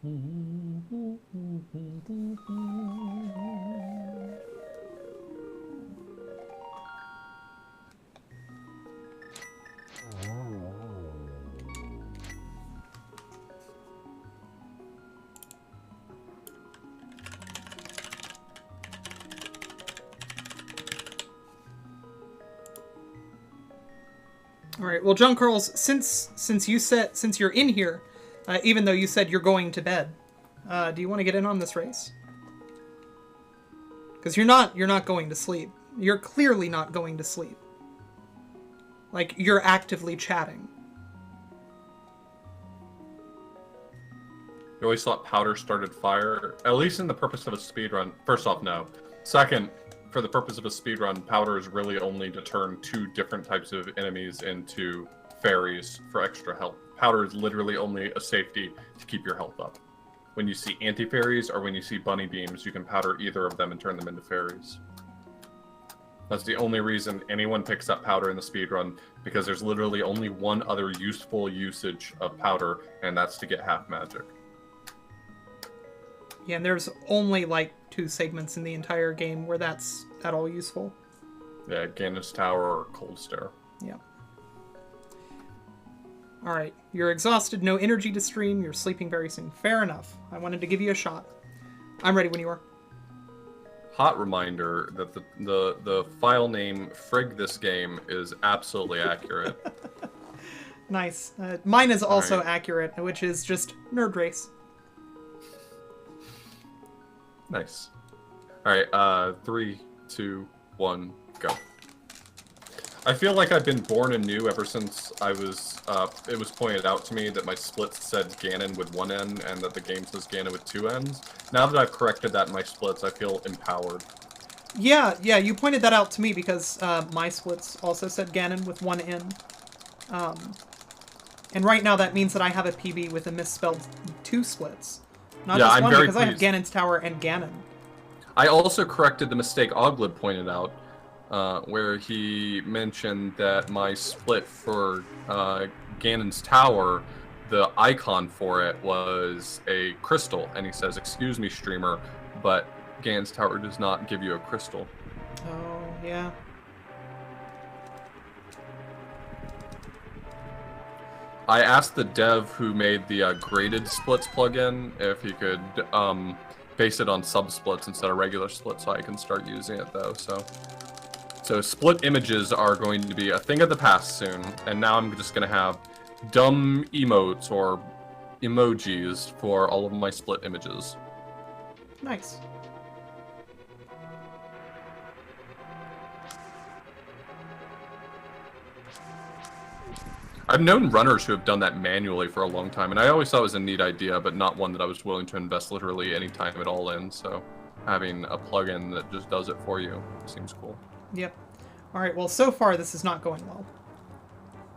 All right. Well, John Carls, since you're in here, even though you said you're going to bed, do you want to get in on this race? Because you're not going to sleep. You're clearly not going to sleep. Like, you're actively chatting. You always thought powder started fire, at least in the purpose of a speedrun. First off, no. Second, for the purpose of a speedrun, powder is really only to turn 2 different types of enemies into fairies for extra health. Powder is literally only a safety to keep your health up. When you see anti-fairies or when you see bunny beams, you can powder either of them and turn them into fairies. That's the only reason anyone picks up powder in the speedrun, because there's literally only one other useful usage of powder, and that's to get half magic. Yeah, and there's only like 2 segments in the entire game where that's at all useful. Yeah, Ganon's Tower or Cold Stare. Yeah. Alright, you're exhausted, no energy to stream, you're sleeping very soon. Fair enough. I wanted to give you a shot. I'm ready when you are. Hot reminder that the file name Frig this game is absolutely accurate. Nice. Mine is also accurate, which is just Nerd Race. Nice. Alright, 3, 2, 1, go. I feel like I've been born anew ever since I was, it was pointed out to me that my splits said Ganon with 1 N and that the game says Ganon with 2 N's. Now that I've corrected that in my splits, I feel empowered. Yeah, you pointed that out to me because my splits also said Ganon with 1 N. And right now that means that I have a PB with a misspelled 2 splits. Not just one, because I have Ganon's Tower and Ganon. I also corrected the mistake Oglid pointed out, where he mentioned that my split for Ganon's Tower, the icon for it was a crystal, and he says, "Excuse me, streamer, but Ganon's Tower does not give you a crystal." Oh, yeah. I asked the dev who made the graded splits plugin if he could base it on subsplits instead of regular splits, so I can start using it though. So split images are going to be a thing of the past soon, and now I'm just going to have dumb emotes or emojis for all of my split images. Nice. I've known runners who have done that manually for a long time, and I always thought it was a neat idea, but not one that I was willing to invest literally any time at all in, so having a plugin that just does it for you seems cool. Yep. Alright, well, so far this is not going well.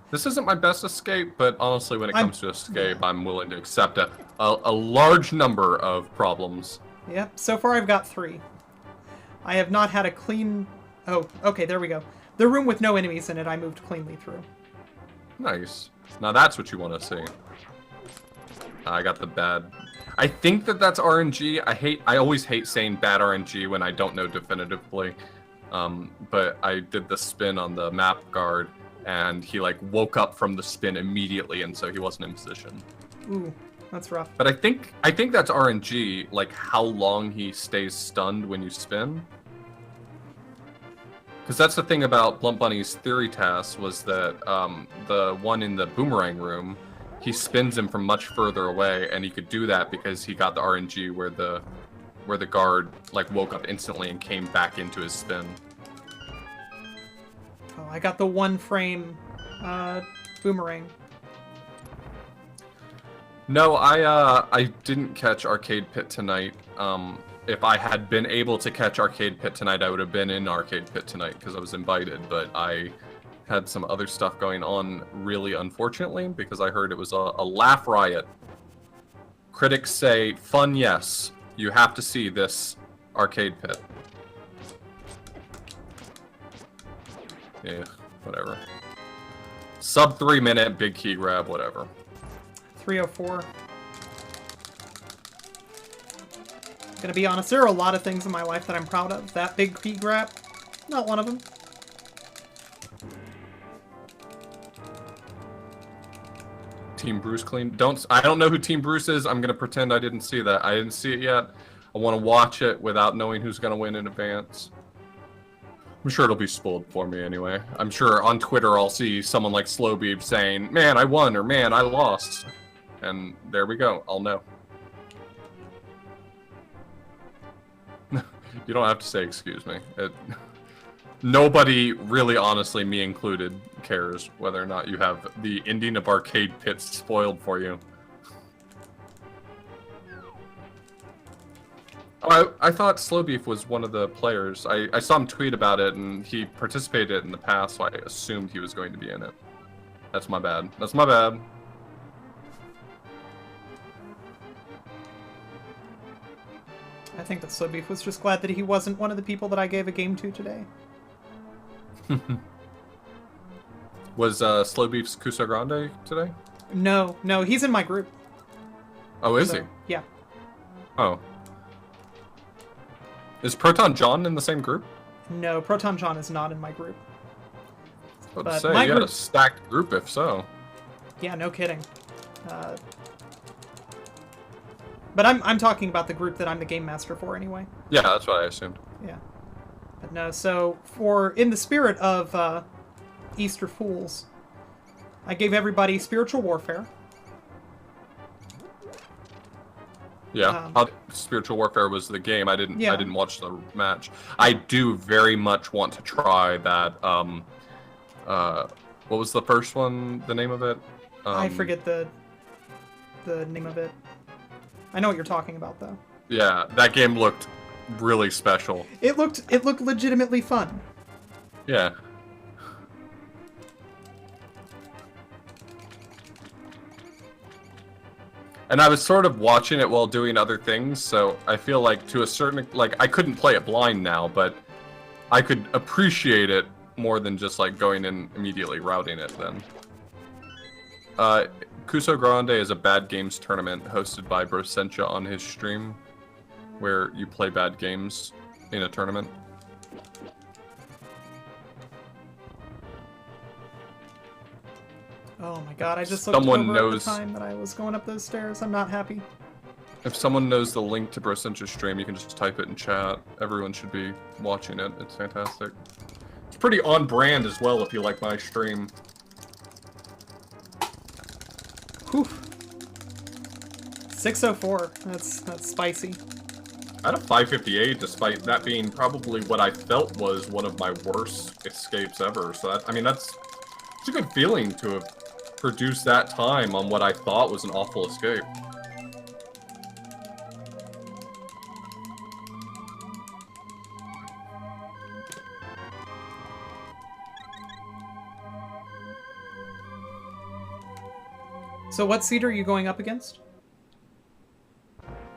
This isn't my best escape, but honestly, when it comes to escape, I'm willing to accept a large number of problems. Yep, so far I've got 3. I have not had a clean... Oh, okay, there we go. The room with no enemies in it, I moved cleanly through. Nice. Now that's what you want to see. I got the bad... I think that's RNG. I always hate saying bad RNG when I don't know definitively. But I did the spin on the map guard, and he like woke up from the spin immediately, and so he wasn't in position. Ooh, that's rough. But I think that's RNG, like how long he stays stunned when you spin. Because that's the thing about Blunt Bunny's theory task, was that the one in the boomerang room, he spins him from much further away, and he could do that because he got the RNG where the guard like woke up instantly and came back into his spin. Oh, I got the 1 frame boomerang. No, I didn't catch Arcade Pit tonight. If I had been able to catch Arcade Pit tonight, I would have been in Arcade Pit tonight because I was invited, but I had some other stuff going on, really unfortunately, because I heard it was a laugh riot. Critics say, fun, yes. You have to see this Arcade Pit. Yeah, whatever. Sub 3 minute, big key grab, whatever. 304. Gonna be honest, there are a lot of things in my life that I'm proud of. That big key grab, not one of them. Team Bruce clean. I don't know who Team Bruce is. I'm gonna pretend I didn't see that. I didn't see it yet. I want to watch it without knowing who's gonna win in advance. I'm sure it'll be spoiled for me anyway. I'm sure on Twitter I'll see someone like Slowbeeb saying, "Man, I won," or "Man, I lost," and there we go. I'll know. You don't have to say excuse me. Nobody, really honestly, me included, cares whether or not you have the ending of Arcade Pits spoiled for you. Oh, I thought Slowbeef was one of the players. I saw him tweet about it, and he participated in the past, so I assumed he was going to be in it. That's my bad. That's my bad. I think that Slowbeef was just glad that he wasn't one of the people that I gave a game to today. Was Slowbeef's Cusa Grande today? No, he's in my group. Oh, is he? Yeah. Oh. Is Proton John in the same group? No, Proton John is not in my group. I was about to say, you had a stacked group if so. Yeah, no kidding. But I'm talking about the group that I'm the game master for anyway. Yeah, that's what I assumed. Yeah. But no, so in the spirit of Easter Fools, I gave everybody Spiritual Warfare. Yeah, Spiritual Warfare was the game. I didn't watch the match. I do very much want to try that. What was the first one? The name of it? I forget the name of it. I know what you're talking about though. Yeah, that game looked really special. It looked legitimately fun. Yeah. And I was sort of watching it while doing other things, so I feel like to a certain, like, I couldn't play it blind now, but I could appreciate it more than just, like, going in immediately routing it then. Cuso Grande is a bad games tournament hosted by Brosentia on his stream, where you play bad games in a tournament. Oh my god, I just looked over at the time that I was going up those stairs. I'm not happy. If someone knows the link to Brosentia's stream, you can just type it in chat. Everyone should be watching it. It's fantastic. It's pretty on brand as well if you like my stream. Whew. 604. That's spicy. I had a 558, despite that being probably what I felt was one of my worst escapes ever. So that, I mean, it's a good feeling to have produced that time on what I thought was an awful escape. So what seed are you going up against?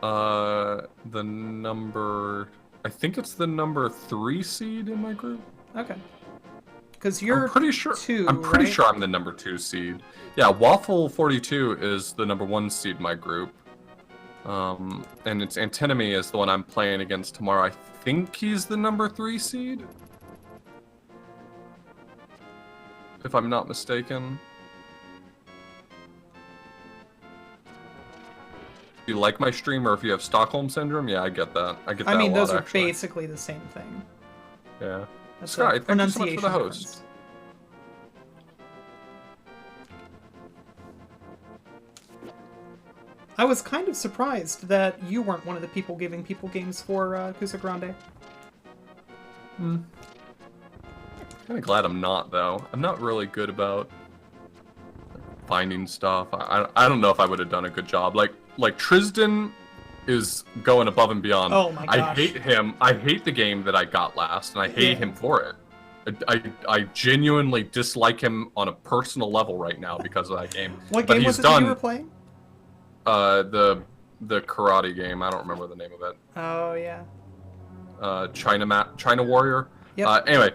The number... I think it's the number 3 seed in my group. Okay. Because you're I'm pretty sure, right? sure I'm the number 2 seed. Yeah, Waffle42 is the number 1 seed in my group. And it's Antinomy is the one I'm playing against tomorrow. I think he's the number 3 seed. If I'm not mistaken. If you like my stream or if you have Stockholm Syndrome, yeah, I get that. I get that a lot, I mean, those are actually. basically the same thing. Yeah. That's Sky, thank you so much for the host. Difference. I was kind of surprised that you weren't one of the people giving people games for Cusa Grande. Kind of glad I'm not, though. I'm not really good about finding stuff. I don't know if I would have done a good job. Like Tristan is going above and beyond. Oh my gosh. I hate him. I hate the game that I got last, and I hate him for it. I genuinely dislike him on a personal level right now because of that game. What game was it that you were playing? The karate game. I don't remember the name of it. Oh yeah. China Warrior. Yep. Anyway,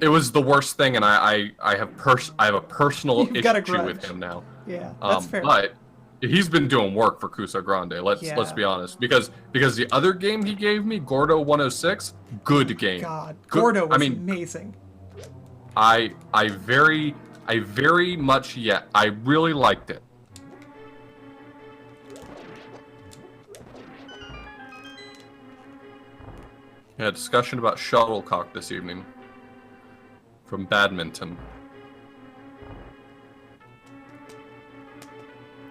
it was the worst thing, and I have a personal issue with him now. Yeah, that's fair. But he's been doing work for Kusa Grande. Let's be honest, because the other game he gave me, Gordo 106, good game. God, good, Gordo was amazing. I very much I really liked it. Yeah, discussion about shuttlecock this evening from badminton.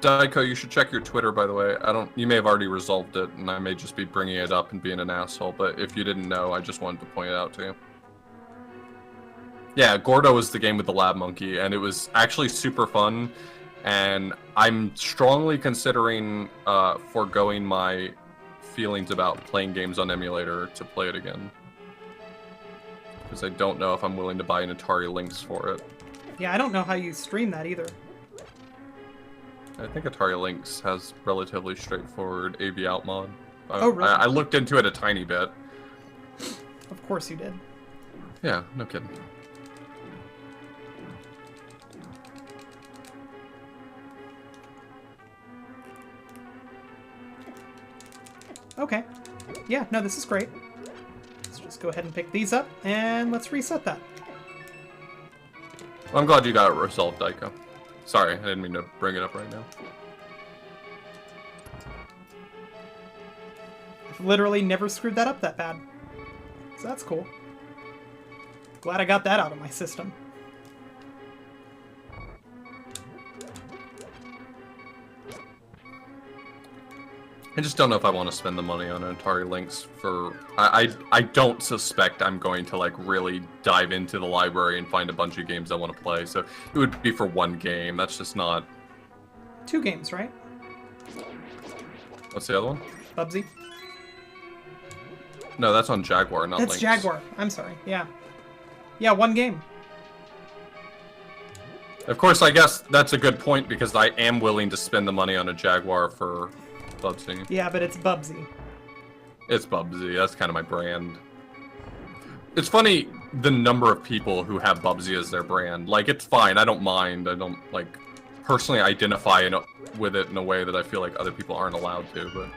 Daiko, you should check your Twitter, by the way. You may have already resolved it, and I may just be bringing it up and being an asshole, but if you didn't know, I just wanted to point it out to you. Yeah, Gordo was the game with the lab monkey, and it was actually super fun, and I'm strongly considering foregoing my feelings about playing games on emulator to play it again. Because I don't know if I'm willing to buy an Atari Lynx for it. Yeah, I don't know how you stream that either. I think Atari Lynx has relatively straightforward AV out mod. Oh, really? I looked into it a tiny bit. Of course you did. Yeah, no kidding. Okay. Yeah, no, this is great. Let's just go ahead and pick these up, and let's reset that. Well, I'm glad you got it resolved, Daiko. Sorry, I didn't mean to bring it up right now. I've literally never screwed that up that bad. So that's cool. Glad I got that out of my system. I just don't know if I want to spend the money on an Atari Lynx for... I don't suspect I'm going to, like, really dive into the library and find a bunch of games I want to play, so it would be for one game. That's just not... 2 games, right? What's the other one? Bubsy. No, that's on Jaguar, not Lynx. That's Jaguar. I'm sorry. Yeah. Yeah, 1 game. Of course, I guess that's a good point, because I am willing to spend the money on a Jaguar for... Bubsy. Yeah, but it's Bubsy. It's Bubsy. That's kind of my brand. It's funny the number of people who have Bubsy as their brand. Like, it's fine. I don't mind. I don't, like, personally identify with it in a way that I feel like other people aren't allowed to, but...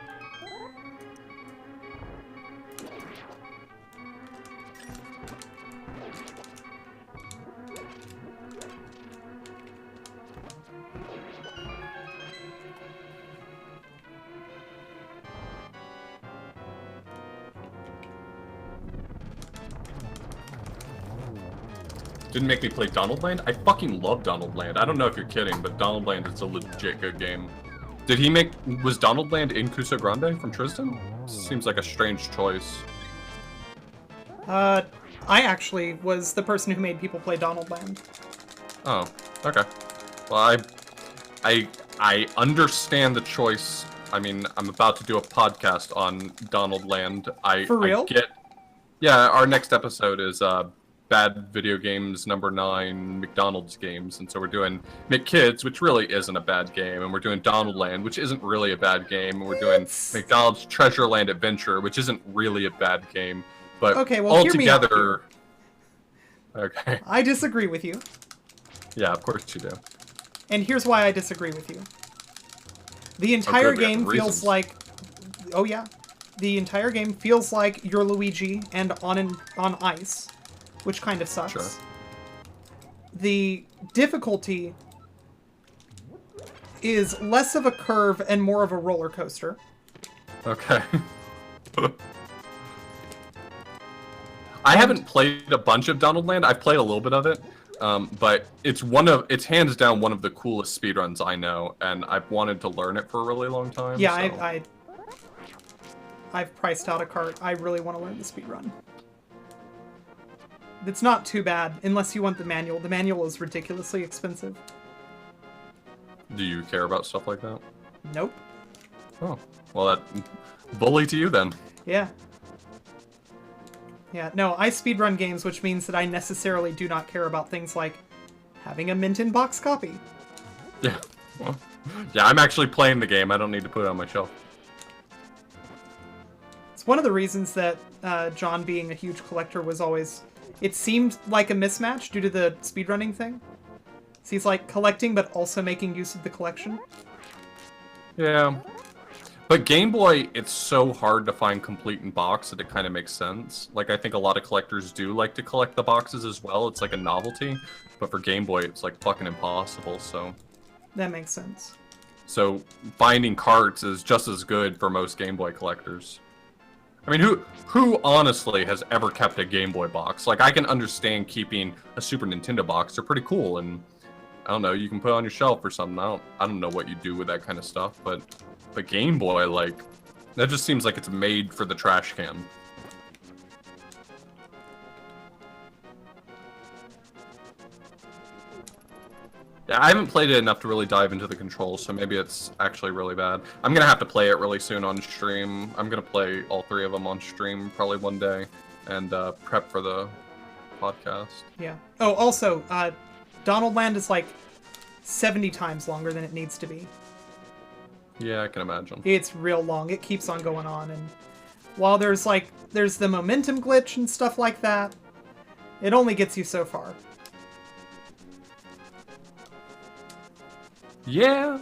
Didn't make me play Donald Land? I fucking love Donald Land. I don't know if you're kidding, but Donald Land is a legit good game. Did he make... Was Donald Land in Kusa Grande from Tristan? Seems like a strange choice. I actually was the person who made people play Donald Land. Oh, okay. Well, I understand the choice. I mean, I'm about to do a podcast on Donald Land. For real? Yeah, our next episode is Bad Video Games number 9 McDonald's games, and so we're doing McKids, which really isn't a bad game, and we're doing Donald Land, which isn't really a bad game, and we're doing McDonald's Treasure Land Adventure, which isn't really a bad game, but okay, well, all hear me out here. Okay. I disagree with you. Yeah, of course you do. And here's why I disagree with you. The entire game feels like... Oh yeah. The entire game feels like you're Luigi and on ice, which kind of sucks. Sure. The difficulty is less of a curve and more of a roller coaster. Okay. I haven't played a bunch of Donald Land. I've played a little bit of it, but it's hands down one of the coolest speedruns I know, and I've wanted to learn it for a really long time. Yeah, so. I've priced out a cart. I really want to learn the speedrun. It's not too bad, unless you want the manual. The manual is ridiculously expensive. Do you care about stuff like that? Nope. Oh, well, that bully to you then. Yeah. Yeah, no, I speedrun games, which means that I necessarily do not care about things like having a mint-in-box copy. Yeah. Well, yeah, I'm actually playing the game. I don't need to put it on my shelf. It's one of the reasons that John, being a huge collector, was always... It seemed like a mismatch due to the speedrunning thing. So he's like collecting, but also making use of the collection. Yeah. But Game Boy, it's so hard to find complete in box that it kind of makes sense. Like, I think a lot of collectors do like to collect the boxes as well. It's like a novelty. But for Game Boy, it's like fucking impossible, so... That makes sense. So, finding carts is just as good for most Game Boy collectors. I mean, who honestly has ever kept a Game Boy box? Like, I can understand keeping a Super Nintendo box. They're pretty cool, and... I don't know, you can put it on your shelf or something. I don't know what you do with that kind of stuff, but Game Boy, like, that just seems like it's made for the trash can. Yeah, I haven't played it enough to really dive into the controls, so maybe it's actually really bad. I'm gonna have to play it really soon on stream. I'm gonna play all 3 of them on stream probably one day, and prep for the podcast. Yeah. Oh, also, Donald Land is like 70 times longer than it needs to be. Yeah, I can imagine. It's real long. It keeps on going on, and while there's the momentum glitch and stuff like that, it only gets you so far. Yeah.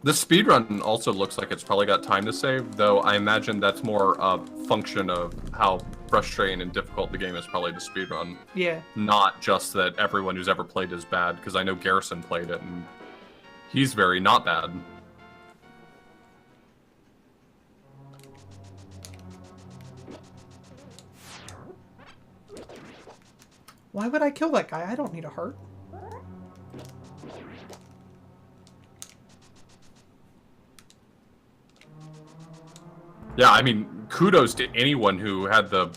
The speedrun also looks like it's probably got time to save, though I imagine that's more a function of how frustrating and difficult the game is probably to speedrun. Yeah. Not just that everyone who's ever played is bad, because I know Garrison played it, and he's very not bad. Why would I kill that guy? I don't need a heart. Yeah, I mean, kudos to anyone who had the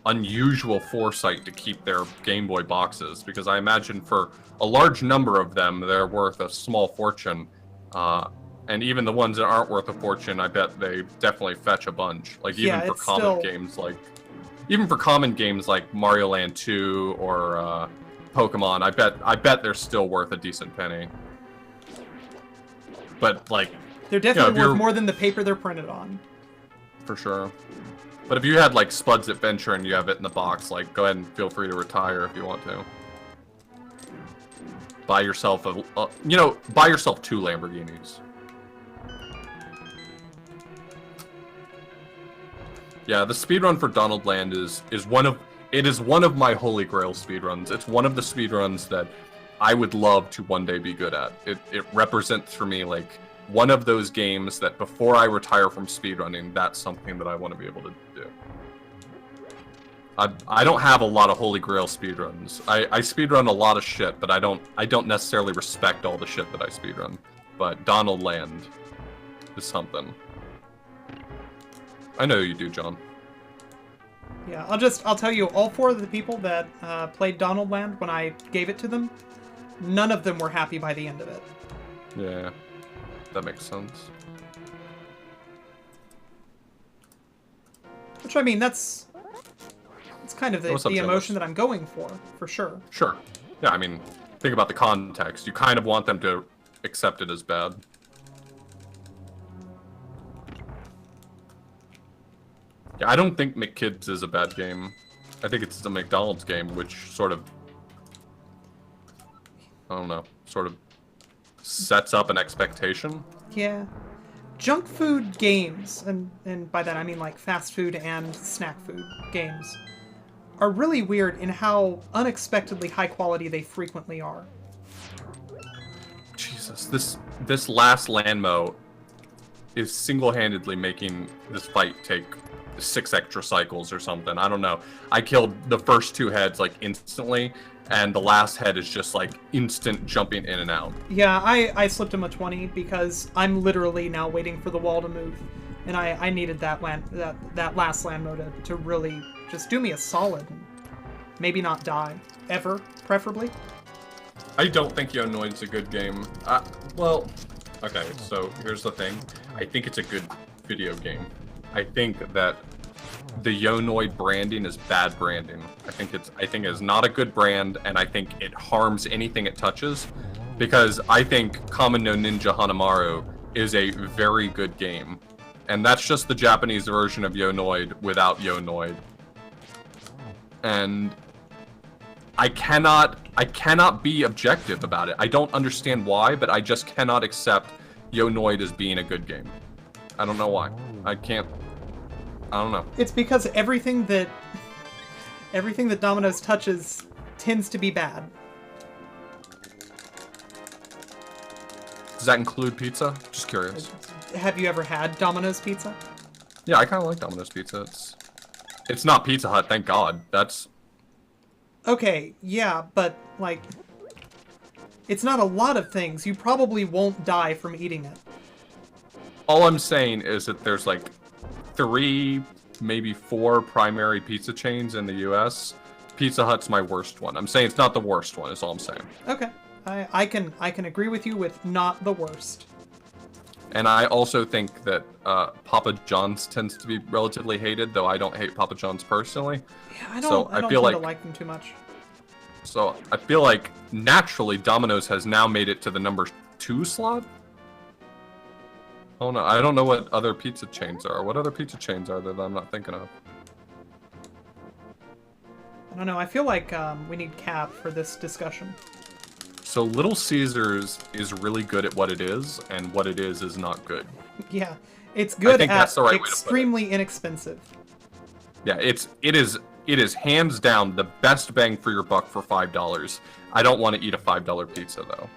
unusual foresight to keep their Game Boy boxes, because I imagine for a large number of them, they're worth a small fortune. And even the ones that aren't worth a fortune, I bet they definitely fetch a bunch. Like, even for common games like... Even for common games like Mario Land 2 or Pokemon, I bet they're still worth a decent penny. But, like... They're definitely worth more than the paper they're printed on. For sure. But if you had, like, Spud's Adventure and you have it in the box, like, go ahead and feel free to retire if you want to. Buy yourself buy yourself 2 Lamborghinis. Yeah, the speedrun for Donald Land is one of my holy grail speedruns. It's one of the speedruns that I would love to one day be good at. It represents for me, like, one of those games that before I retire from speedrunning, that's something that I want to be able to do. I don't have a lot of holy grail speedruns. I speedrun a lot of shit, but I don't necessarily respect all the shit that I speedrun. But Donald Land is something. I know you do, John. Yeah, I'll tell you, all 4 of the people that played Donald Land when I gave it to them, none of them were happy by the end of it. Yeah, that makes sense. Which, I mean, that's kind of the emotion that I'm going for sure. Sure. Yeah, I mean, think about the context. You kind of want them to accept it as bad. Yeah, I don't think McKids is a bad game. I think it's the McDonald's game, which sort of... I don't know, sort of sets up an expectation. Yeah. Junk food games, and by that I mean like fast food and snack food games, are really weird in how unexpectedly high quality they frequently are. Jesus, this last Landmo is single-handedly making this fight take 6 extra cycles or something. I don't know. I killed the first 2 heads like instantly, and the last head is just like instant jumping in and out. Yeah, I slipped him a 20 because I'm literally now waiting for the wall to move, and I needed that last land mode to really just do me a solid and maybe not die ever, preferably. I don't think Yonoid's a good game. Well, okay. So here's the thing. I think it's a good video game. I think that the Yonoid branding is bad branding. I think it's not a good brand, and I think it harms anything it touches, because I think Kamen no Ninja Hanamaru is a very good game, and that's just the Japanese version of Yonoid without Yonoid. And I cannot be objective about it. I don't understand why, but I just cannot accept Yo Noid as being a good game. I don't know why. I don't know. It's because everything that Domino's touches tends to be bad. Does that include pizza? Just curious. Have you ever had Domino's pizza? Yeah, I kind of like Domino's pizza. It's not Pizza Hut, thank God. That's... Okay, yeah, but, like... It's not a lot of things. You probably won't die from eating it. All I'm saying is that there's, like, 3, maybe 4 primary pizza chains in the U.S. Pizza Hut's my worst one. I'm saying it's not the worst one, is all I'm saying. Okay. I can agree with you with not the worst. And I also think that Papa John's tends to be relatively hated, though I don't hate Papa John's personally. Yeah, I don't tend to like them too much. So I feel like naturally Domino's has now made it to the number 2 slot. Oh no, I don't know what other pizza chains are. What other pizza chains are there that I'm not thinking of? I don't know. I feel like we need Cap for this discussion. So Little Caesars is really good at what it is, and what it is not good. Yeah, it's good at that's the right extremely inexpensive. Yeah, it is hands down the best bang for your buck for $5. I don't want to eat a $5 pizza though.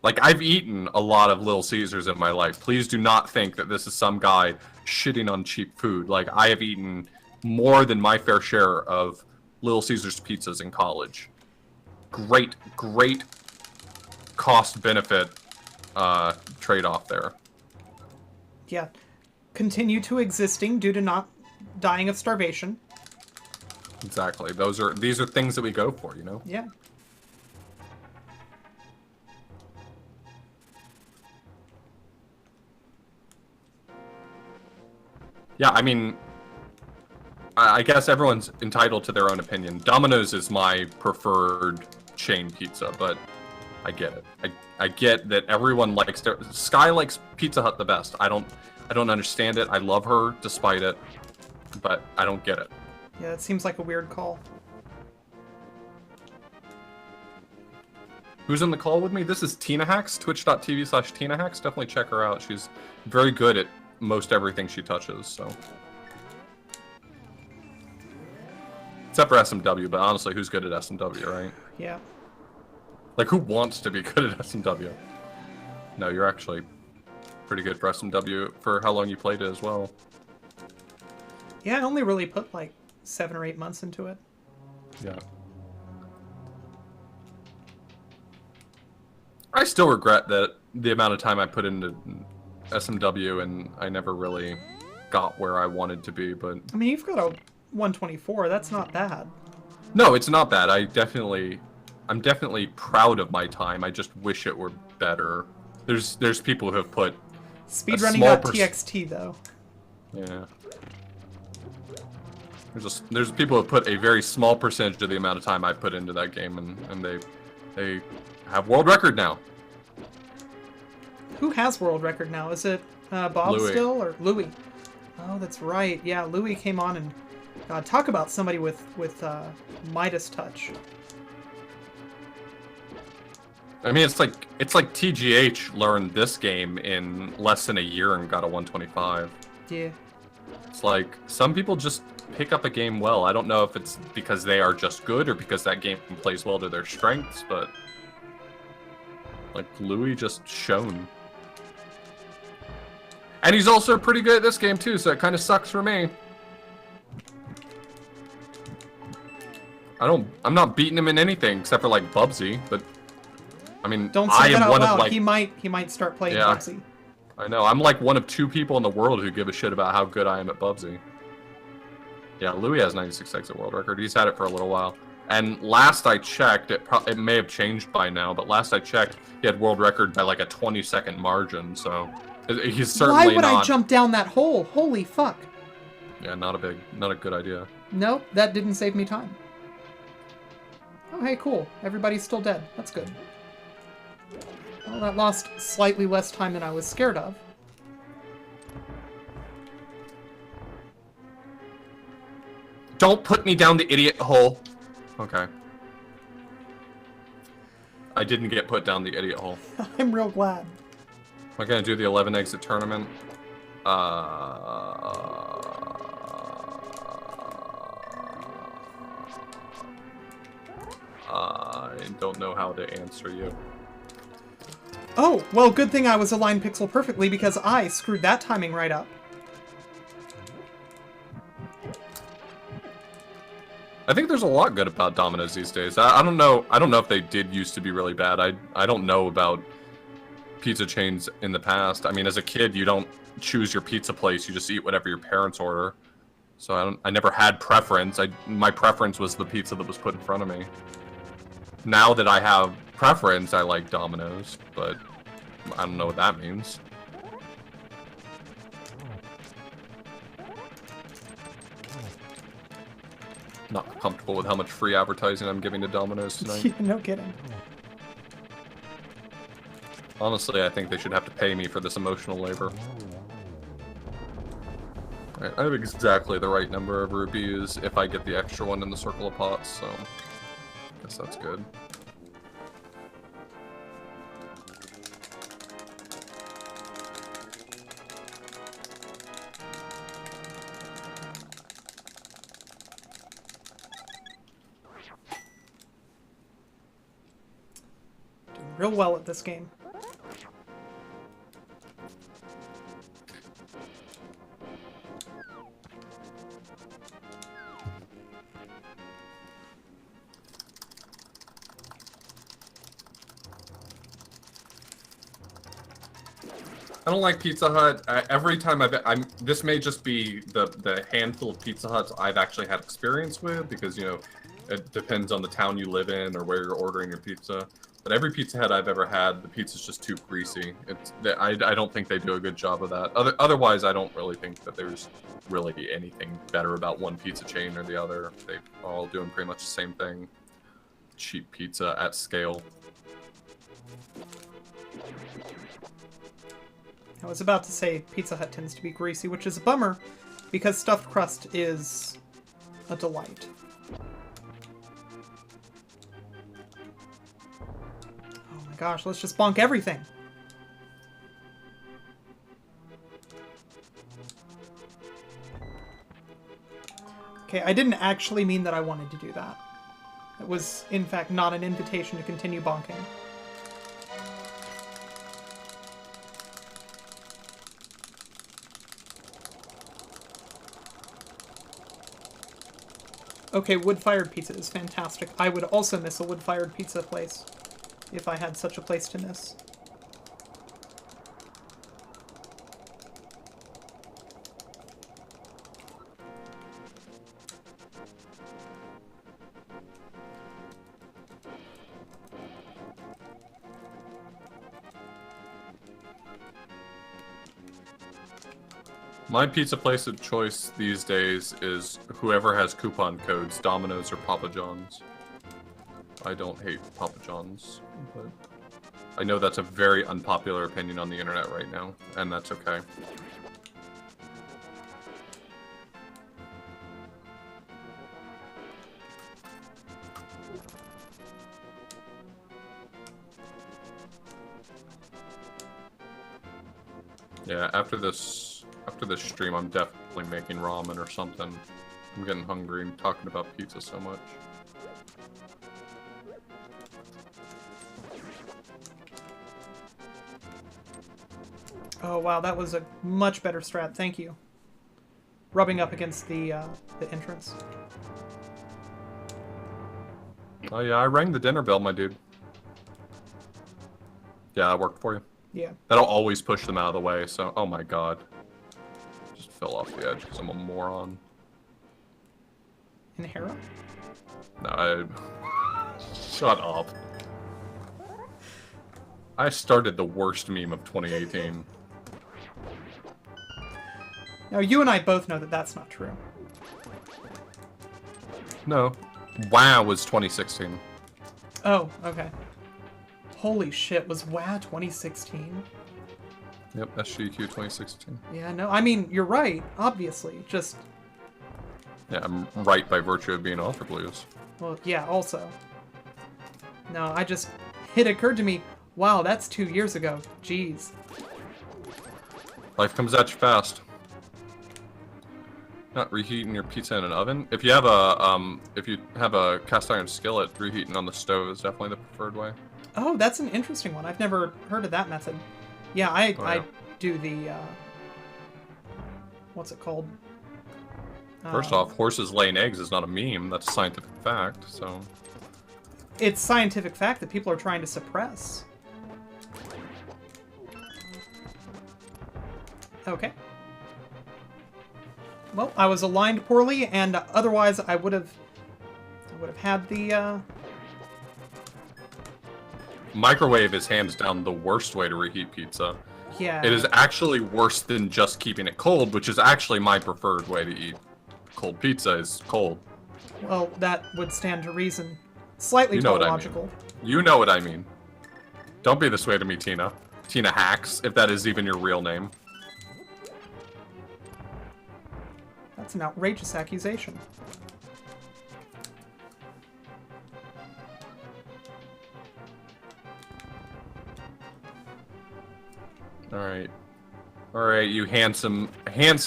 Like, I've eaten a lot of Little Caesars in my life. Please do not think that this is some guy shitting on cheap food. Like, I have eaten more than my fair share of Little Caesars pizzas in college. Great cost-benefit trade-off there. Yeah. Continue to existing due to not dying of starvation. Exactly. These are things that we go for, you know? Yeah. Yeah, I mean, I guess everyone's entitled to their own opinion. Domino's is my preferred chain pizza, but I get it. I get that everyone likes Sky likes Pizza Hut the best. I don't understand it. I love her despite it, but I don't get it. Yeah, it seems like a weird call. Who's in the call with me? This is Tina Hacks, twitch.tv/Tina Hacks. Definitely check her out. She's very good at most everything she touches, so. Except for SMW, but honestly, who's good at SMW, right? Yeah. Like, who wants to be good at SMW? No, you're actually pretty good for SMW for how long you played it as well. Yeah, I only really put like 7 or 8 months into it. Yeah. I still regret that the amount of time I put into SMW and I never really got where I wanted to be, but... I mean, you've got a 124, that's not bad. No, it's not bad. I'm definitely proud of my time. I just wish it were better. There's people who have put speedrunning.txt though. Yeah. There's people who have put a very small percentage of the amount of time I put into that game, and they have world record now. Who has world record now? Is it Bob Louis. still or Louis? Oh, that's right. Yeah, Louis came on and talk about somebody with Midas touch. I mean, it's like TGH learned this game in less than a year and got a 125. Yeah. It's like some people just pick up a game well. I don't know if it's because they are just good or because that game plays well to their strengths, but like Louis just shone. And he's also pretty good at this game too, so it kind of sucks for me. I'm not beating him in anything except for like Bubsy, but I mean, don't say that out loud. He might start playing Bubsy. I know. I'm like one of 2 people in the world who give a shit about how good I am at Bubsy. Yeah, Louis has 96 exit world record. He's had it for a little while. And last I checked, it may have changed by now, but last I checked, he had world record by like a 20-second margin, so he's certainly Why would I jump down that hole? Holy fuck. Yeah, not a good idea. Nope, that didn't save me time. Oh, hey, cool. Everybody's still dead. That's good. Well, that lost slightly less time than I was scared of. Don't put me down the idiot hole. Okay. I didn't get put down the idiot hole. I'm real glad. Am I gonna do the 11 exit tournament? I don't know how to answer you. Oh, well, good thing I was aligned pixel perfectly because I screwed that timing right up. I think there's a lot good about Domino's these days. I don't know. I don't know if they did used to be really bad. I don't know about pizza chains in the past. I mean, as a kid, you don't choose your pizza place. You just eat whatever your parents order. So I never had preference. My preference was the pizza that was put in front of me. Now that I have preference, I like Domino's, but I don't know what that means. Not comfortable with how much free advertising I'm giving to Domino's tonight. Yeah, no kidding. Honestly, I think they should have to pay me for this emotional labor. Right, I have exactly the right number of rupees if I get the extra one in the circle of pots, so I guess that's good. Real well at this game. I don't like Pizza Hut. Every time this may just be the handful of Pizza Huts I've actually had experience with, because, you know, it depends on the town you live in or where you're ordering your pizza. But every Pizza Hut I've ever had, the pizza's just too greasy. I don't think they do a good job of that. Otherwise, I don't really think that there's really anything better about one pizza chain or the other. They are all doing pretty much the same thing. Cheap pizza at scale. I was about to say Pizza Hut tends to be greasy, which is a bummer, because stuffed crust is a delight. Oh my gosh, let's just bonk everything. Okay, I didn't actually mean that I wanted to do that. It was, in fact, not an invitation to continue bonking. Okay, wood-fired pizza is fantastic. I would also miss a wood-fired pizza place, if I had such a place to miss. My pizza place of choice these days is whoever has coupon codes, Domino's or Papa John's. I don't hate Papa John's, but I know that's a very unpopular opinion on the internet right now, and that's okay. Yeah, after this stream, I'm definitely making ramen or something. I'm getting hungry and talking about pizza so much. Oh wow, that was a much better strat. Thank you. Rubbing up against the entrance. Oh yeah, I rang the dinner bell, my dude. Yeah, it worked for you. Yeah. That'll always push them out of the way, so... Oh my god. Just fell off the edge because I'm a moron. In Hera? No, Shut up. I started the worst meme of 2018. Now, you and I both know that that's not true. No. WoW was 2016. Oh, okay. Holy shit, was WoW 2016? Yep, SGQ 2016. Yeah, no, I mean, you're right, obviously, just... Yeah, I'm right by virtue of being authorblues. Well, yeah, also. No, I just... It occurred to me, wow, that's 2 years ago. Jeez. Life comes at you fast. Not reheating your pizza in an oven. If you have a cast iron skillet, reheating on the stove is definitely the preferred way. Oh, that's an interesting one. I've never heard of that method. Yeah, I do the what's it called? First off, horses laying eggs is not a meme. That's a scientific fact. So it's scientific fact that people are trying to suppress. Okay. Well, I was aligned poorly, and otherwise I would have had the microwave is hands down the worst way to reheat pizza. Yeah. It is actually worse than just keeping it cold, which is actually my preferred way to eat cold pizza is cold. Well, that would stand to reason. Slightly tautological. You know what I mean. Don't be this way to me, Tina. Tina Hacks, if that is even your real name. That's an outrageous accusation. Alright. Alright, you handsome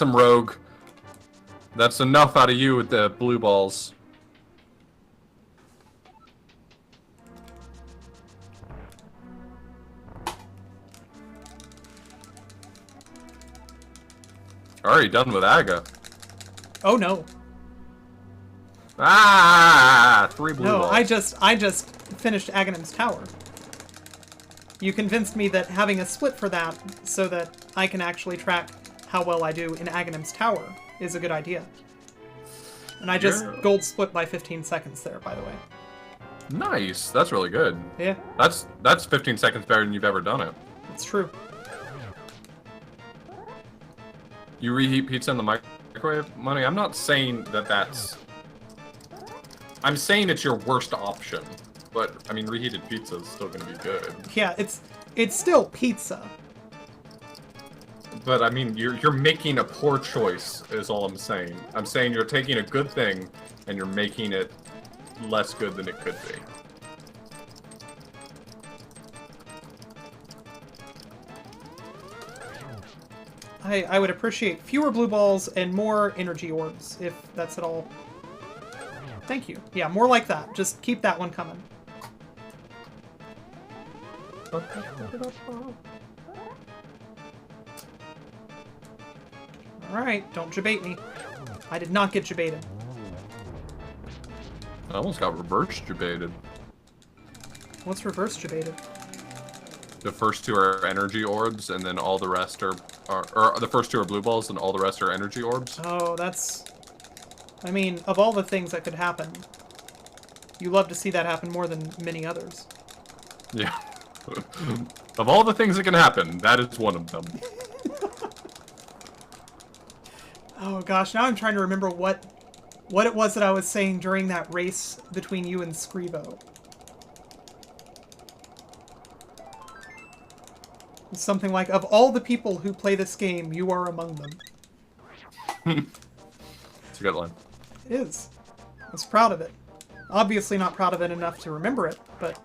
rogue. That's enough out of you with the blue balls. Already done with Aga. Oh no. Ah, 3 blue balls. No, I just finished Aghanim's Tower. You convinced me that having a split for that, so that I can actually track how well I do in Aghanim's Tower, is a good idea. And I just gold split by 15 seconds there, by the way. Nice. That's really good. Yeah. That's 15 seconds better than you've ever done it. It's true. You reheat pizza in the microwave, Money? I'm not saying that that's... I'm saying it's your worst option. But, I mean, reheated pizza is still going to be good. Yeah, it's still pizza. But, I mean, you're making a poor choice, is all I'm saying. I'm saying you're taking a good thing, and you're making it less good than it could be. I would appreciate fewer blue balls and more energy orbs, if that's at all. Thank you. Yeah, more like that. Just keep that one coming. Alright, don't jabate me. I did not get jabated. I almost got reverse jabated. What's reverse jabated? The first 2 are energy orbs, and then all the rest are or the first 2 are blue balls, and all the rest are energy orbs. Oh, that's... I mean, of all the things that could happen, you love to see that happen more than many others. Yeah. Of all the things that can happen, that is one of them. Oh gosh, now I'm trying to remember what it was that I was saying during that race between you and Scrivo. Something like, of all the people who play this game, you are among them. It's a good line. It is. I was proud of it. Obviously not proud of it enough to remember it, but...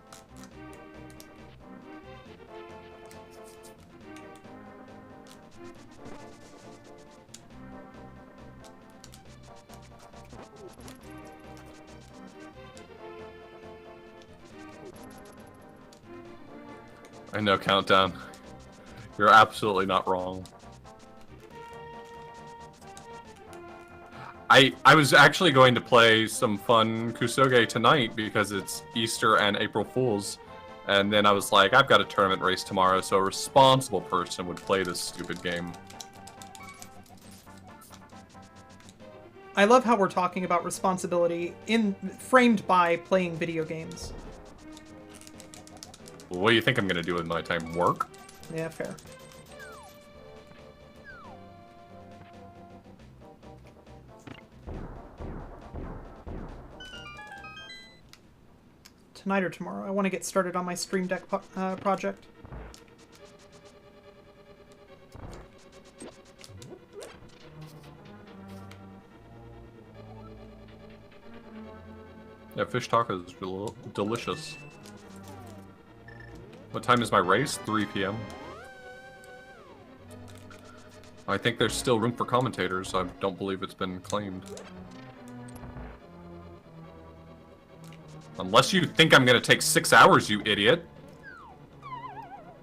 I know, Countdown. You're absolutely not wrong. I was actually going to play some fun Kusoge tonight because it's Easter and April Fools. And then I was like, I've got a tournament race tomorrow, so a responsible person would play this stupid game. I love how we're talking about responsibility framed by playing video games. What do you think I'm going to do with my time? Work? Yeah, fair. Tonight or tomorrow. I want to get started on my Stream Deck project. Yeah, fish tacos is delicious. What time is my race? 3 p.m. I think there's still room for commentators. I don't believe it's been claimed. Unless you think I'm gonna take 6 hours, you idiot.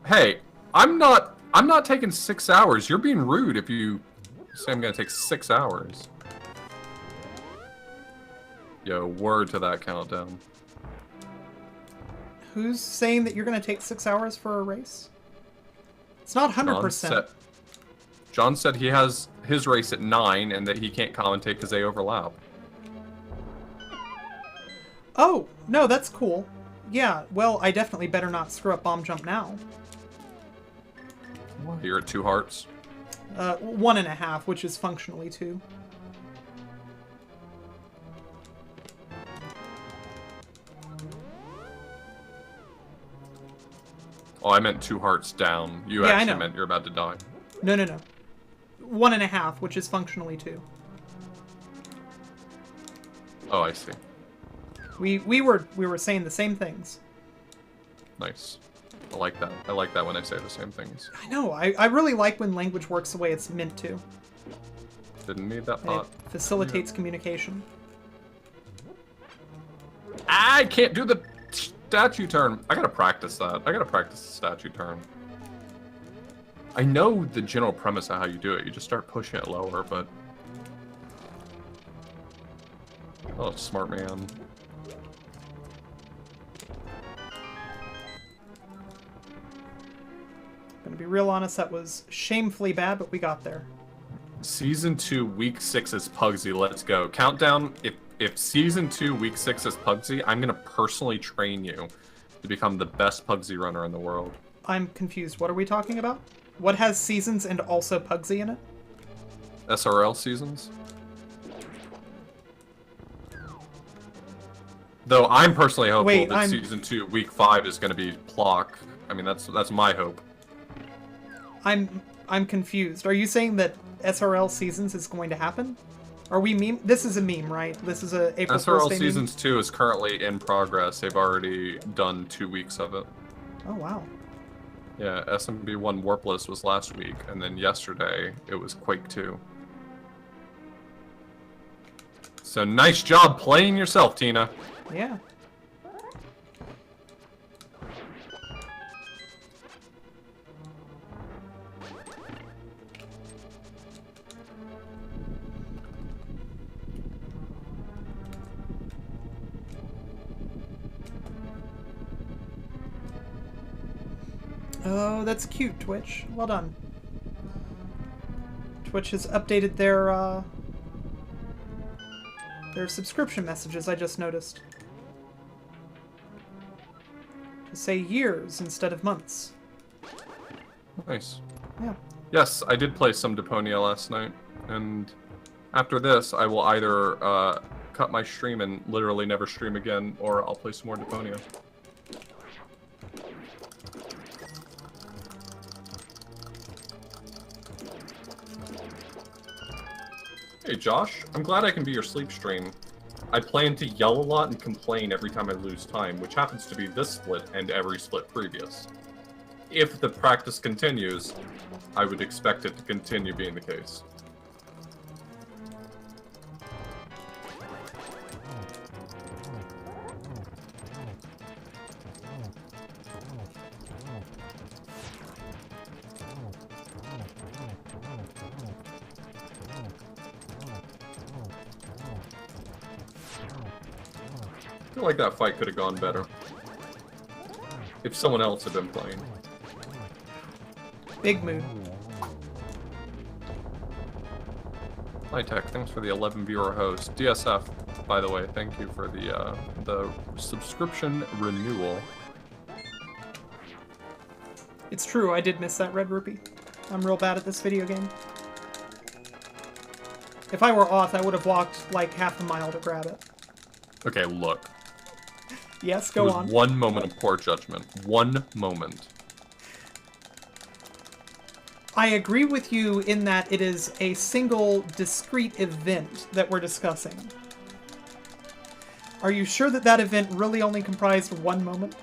Hey, I'm not taking 6 hours. You're being rude if you say I'm gonna take 6 hours. Yo, word to that countdown. Who's saying that you're going to take 6 hours for a race? It's not 100%. John said he has his race at 9 and that he can't commentate because they overlap. Oh, no, that's cool. Yeah, well, I definitely better not screw up bomb jump now. You're at 2 hearts? 1.5, which is functionally 2. Oh, I meant 2 hearts down. You actually meant you're about to die. No. 1.5, which is functionally 2. Oh, I see. We were saying the same things. Nice. I like that. I like that when I say the same things. I know. I really like when language works the way it's meant to. Didn't need that pot. It facilitates communication. I can't do the statue turn. I gotta practice that. I gotta practice the statue turn. I know the general premise of how you do it. You just start pushing it lower, but... Oh, smart man. Gonna be real honest, that was shamefully bad, but we got there. Season 2, Week 6 is Pugsy. Let's go. Countdown. If Season 2, Week 6 is Pugsy, I'm gonna personally train you to become the best Pugsy runner in the world. I'm confused. What are we talking about? What has seasons and also Pugsy in it? SRL seasons? Though I'm personally hopeful that Season 2, Week 5 is gonna be Plock. I mean, that's my hope. I'm confused. Are you saying that SRL Seasons is going to happen? Are we meme? This is a meme, right? This is a April SRL Fool's Day Seasons meme? 2 is currently in progress. They've already done 2 weeks of it. Oh, wow. Yeah, SMB 1 Warpless was last week, and then yesterday it was Quake 2. So nice job playing yourself, Tina. Yeah. Oh, that's cute, Twitch. Well done. Twitch has updated their subscription messages, I just noticed. To say years instead of months. Nice. Yeah. Yes, I did play some Deponia last night, and after this, I will either cut my stream and literally never stream again, or I'll play some more Deponia. Hey Josh, I'm glad I can be your sleep stream. I plan to yell a lot and complain every time I lose time, which happens to be this split and every split previous. If the practice continues, I would expect it to continue being the case. I feel like that fight could have gone better if someone else had been playing. Big mood. Hi Tech, thanks for the 11 viewer host. DSF, by the way, thank you for the subscription renewal. It's true, I did miss that red rupee. I'm real bad at this video game. If I were Auth, I would have walked like half a mile to grab it. Okay, look. Yes, go on. One moment of poor judgment. One moment. I agree with you in that it is a single, discrete event that we're discussing. Are you sure that that event really only comprised one moment?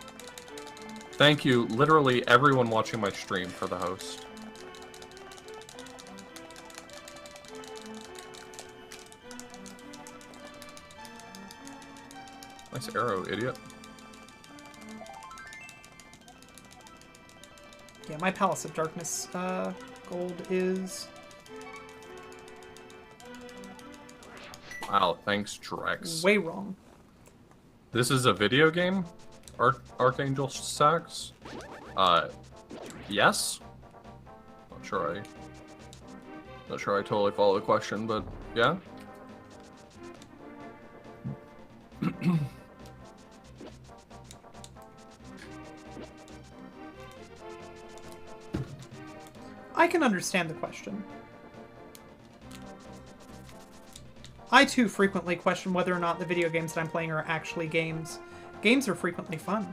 Thank you, literally everyone watching my stream for the host. Nice arrow, idiot. Yeah, my Palace of Darkness gold is... Wow, thanks, Drex. way wrong. This is a video game? Archangel Sax? Yes? Not sure I totally follow the question, but yeah? I can understand the question. I too frequently question whether or not the video games that I'm playing are actually games. Games are frequently fun.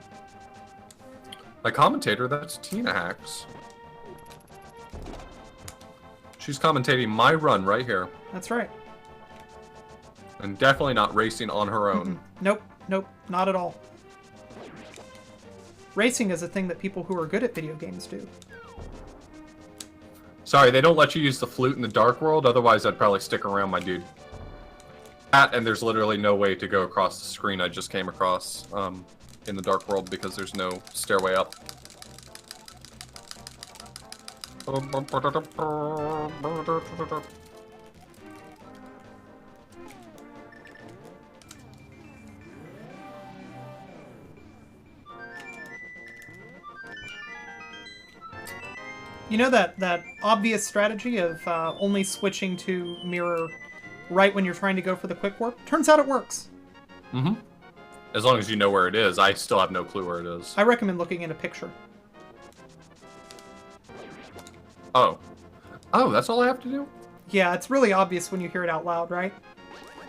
My commentator, that's Tina Hacks. She's commentating my run right here. That's right. And definitely not racing on her own. Nope, nope, not at all. Racing is a thing that people who are good at video games do. Sorry, they don't let you use the flute in the Dark World, otherwise I'd probably stick around, my dude. That, and there's literally no way to go across the screen I just came across in the Dark World because there's no stairway up. You know that obvious strategy of only switching to mirror right when you're trying to go for the quick warp? Turns out it works. Mm-hmm. As long as you know where it is. I still have no clue where it is. I recommend looking at a picture. Oh. Oh, that's all I have to do? Yeah, it's really obvious when you hear it out loud, right?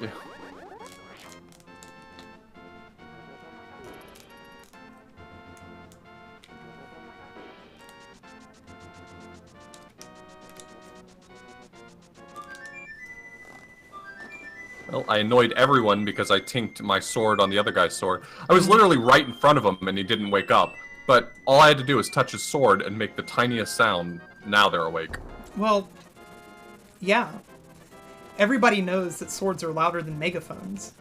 Yeah. Well, I annoyed everyone because I tinked my sword on the other guy's sword. I was literally right in front of him and he didn't wake up. But all I had to do was touch his sword and make the tiniest sound. Now they're awake. Well, yeah. Everybody knows that swords are louder than megaphones.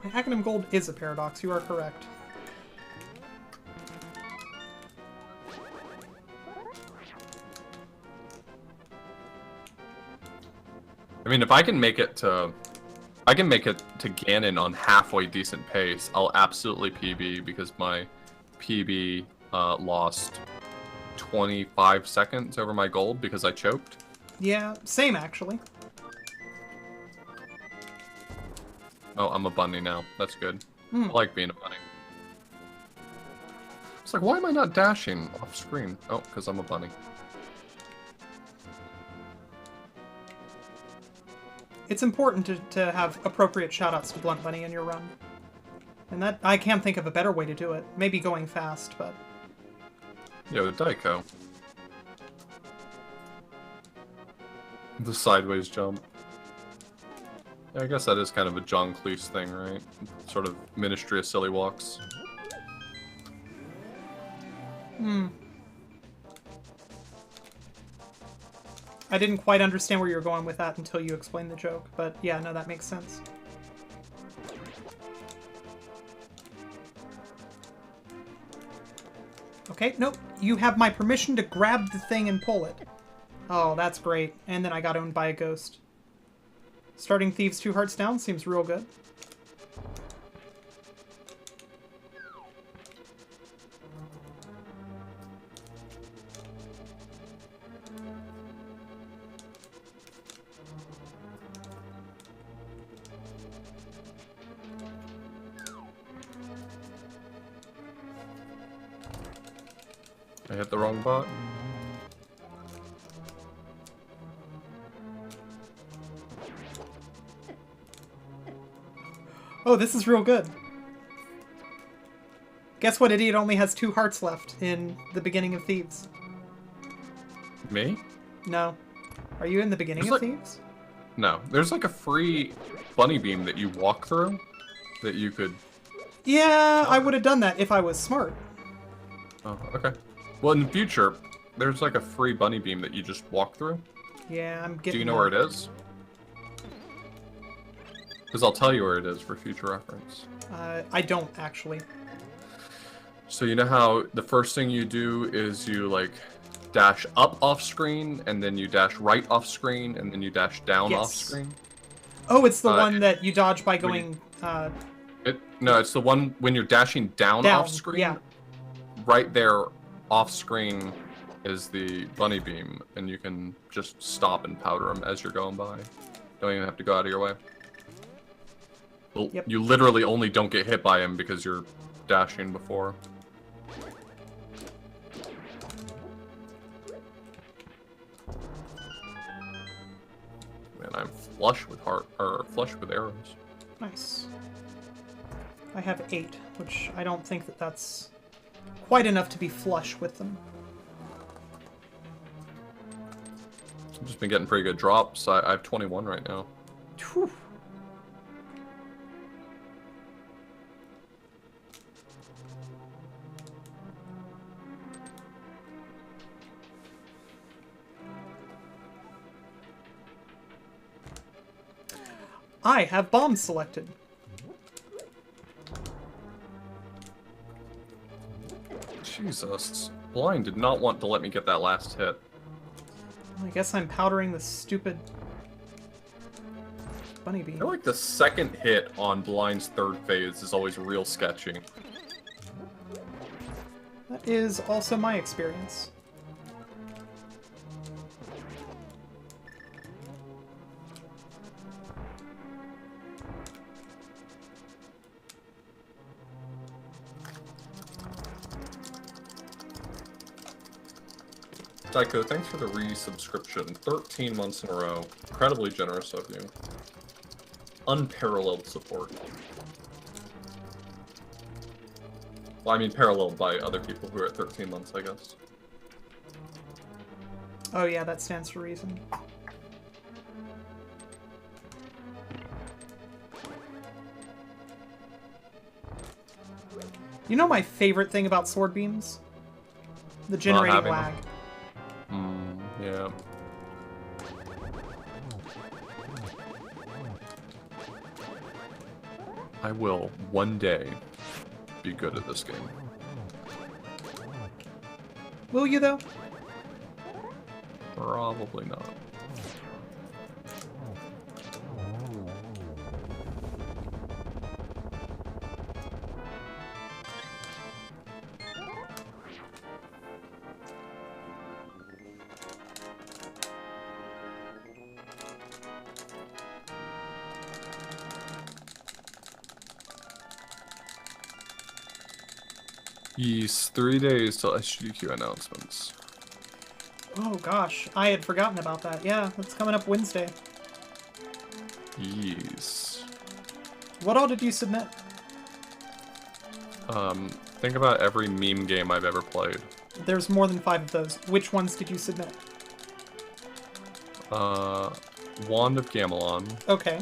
Acronym Gold is a paradox, you are correct. I mean, if I can make it to Ganon on halfway decent pace, I'll absolutely PB because my PB lost 25 seconds over my gold because I choked. Yeah, same actually. Oh, I'm a bunny now. That's good. Hmm. I like being a bunny. It's like, why am I not dashing off screen? Oh, because I'm a bunny. It's important to have appropriate shoutouts to Blunt Bunny in your run. And that, I can't think of a better way to do it. Maybe going fast, but... Yo, Daiko. The sideways jump. Yeah, I guess that is kind of a John Cleese thing, right? Sort of Ministry of Silly Walks. Hmm. I didn't quite understand where you were going with that until you explained the joke, but yeah, no, that makes sense. Okay, nope. You have my permission to grab the thing and pull it. Oh, that's great. And then I got owned by a ghost. Starting Thieves 2 hearts down seems real good. I hit the wrong button. Oh, this is real good. Guess what idiot only has 2 hearts left in the beginning of Thieves? Me? No. Are you in the beginning There's of like- Thieves? No. There's like a free bunny beam that you walk through that you could... Yeah, I would have done that if I was smart. Oh, okay. Well, in the future, there's like a free bunny beam that you just walk through. Yeah, I'm getting... Do you know where it is? Because I'll tell you where it is for future reference. I don't, actually. So you know how the first thing you do is you, like, dash up off screen, and then you dash right off screen, and then you dash down off screen? Oh, it's the one that you dodge by going... No, it's the one when you're dashing down off screen. Yeah. Right there off screen is the bunny beam, and you can just stop and powder them as you're going by. Don't even have to go out of your way. Well, Yep. You literally only don't get hit by him because you're dashing before. Man, I'm flush with flush with arrows. Nice. I have 8, which I don't think that that's quite enough to be flush with them. I've just been getting pretty good drops. I have 21 right now. Whew. I have bombs selected. Jesus. Blind did not want to let me get that last hit. I guess I'm powdering the stupid bunny beam. I feel like the second hit on Blind's third phase is always real sketchy. That is also my experience. Tycho, thanks for the resubscription. 13 months in a row. Incredibly generous of you. Unparalleled support. Well, I mean paralleled by other people who are at 13 months, I guess. Oh yeah, that stands to reason. You know my favorite thing about sword beams? The generating lag. Yeah. I will, one day, be good at this game. Will you, though? Probably not. Yes, 3 days till SGQ announcements. Oh gosh, I had forgotten about that. Yeah, that's coming up Wednesday. Yes. What all did you submit? Think about every meme game I've ever played. There's more than 5 of those. Which ones did you submit? Wand of Gamelon. Okay.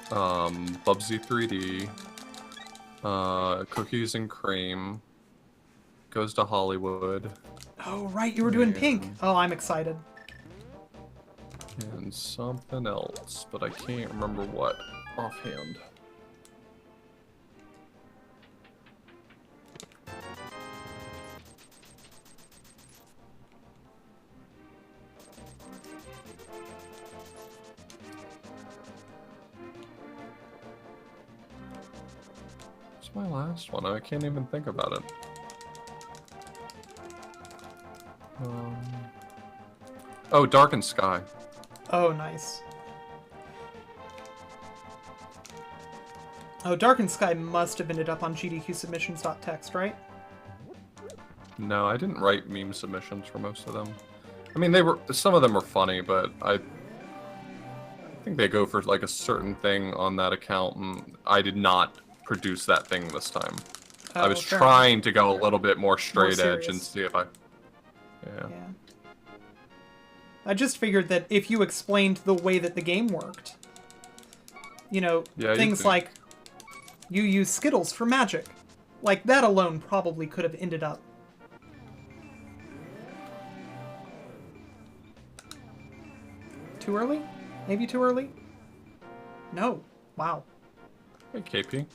Bubsy 3D. Cookies and Cream. Goes to Hollywood. Oh, right, you were doing pink. Oh, I'm excited. And something else, but I can't remember what offhand. What's my last one? I can't even think about it. Oh, Darkened Sky. Oh, nice. Oh, Darkened Sky must have ended up on gdqsubmissions.txt, right? No, I didn't write meme submissions for most of them. I mean, some of them were funny, but I think they go for like a certain thing on that account, and I did not produce that thing this time. Oh, I was trying to go a little bit more straight edge and see if I... Yeah. I just figured that if you explained the way that the game worked, you know, things like you use Skittles for magic, like that alone probably could have ended up. Too early? Maybe too early? No. Wow. Hey, KP.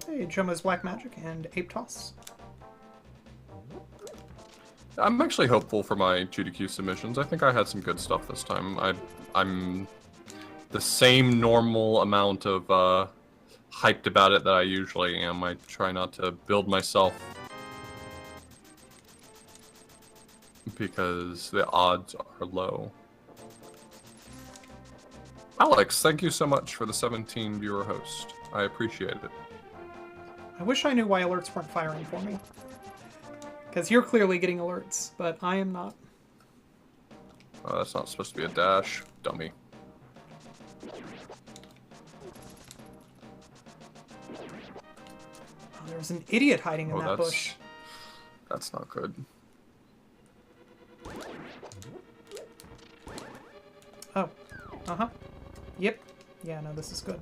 Hey, Jomo's Black Magic and Ape Toss. I'm actually hopeful for my GDQ submissions. I think I had some good stuff this time. I'm the same normal amount of hyped about it that I usually am. I try not to build myself because the odds are low. Alex, thank you so much for the 17 viewer host. I appreciate it. I wish I knew why alerts weren't firing for me. Because you're clearly getting alerts, but I am not. Oh, that's not supposed to be a dash, dummy. Oh, there's an idiot hiding in that bush. That's not good. Oh. Uh-huh. Yep. Yeah, no, this is good.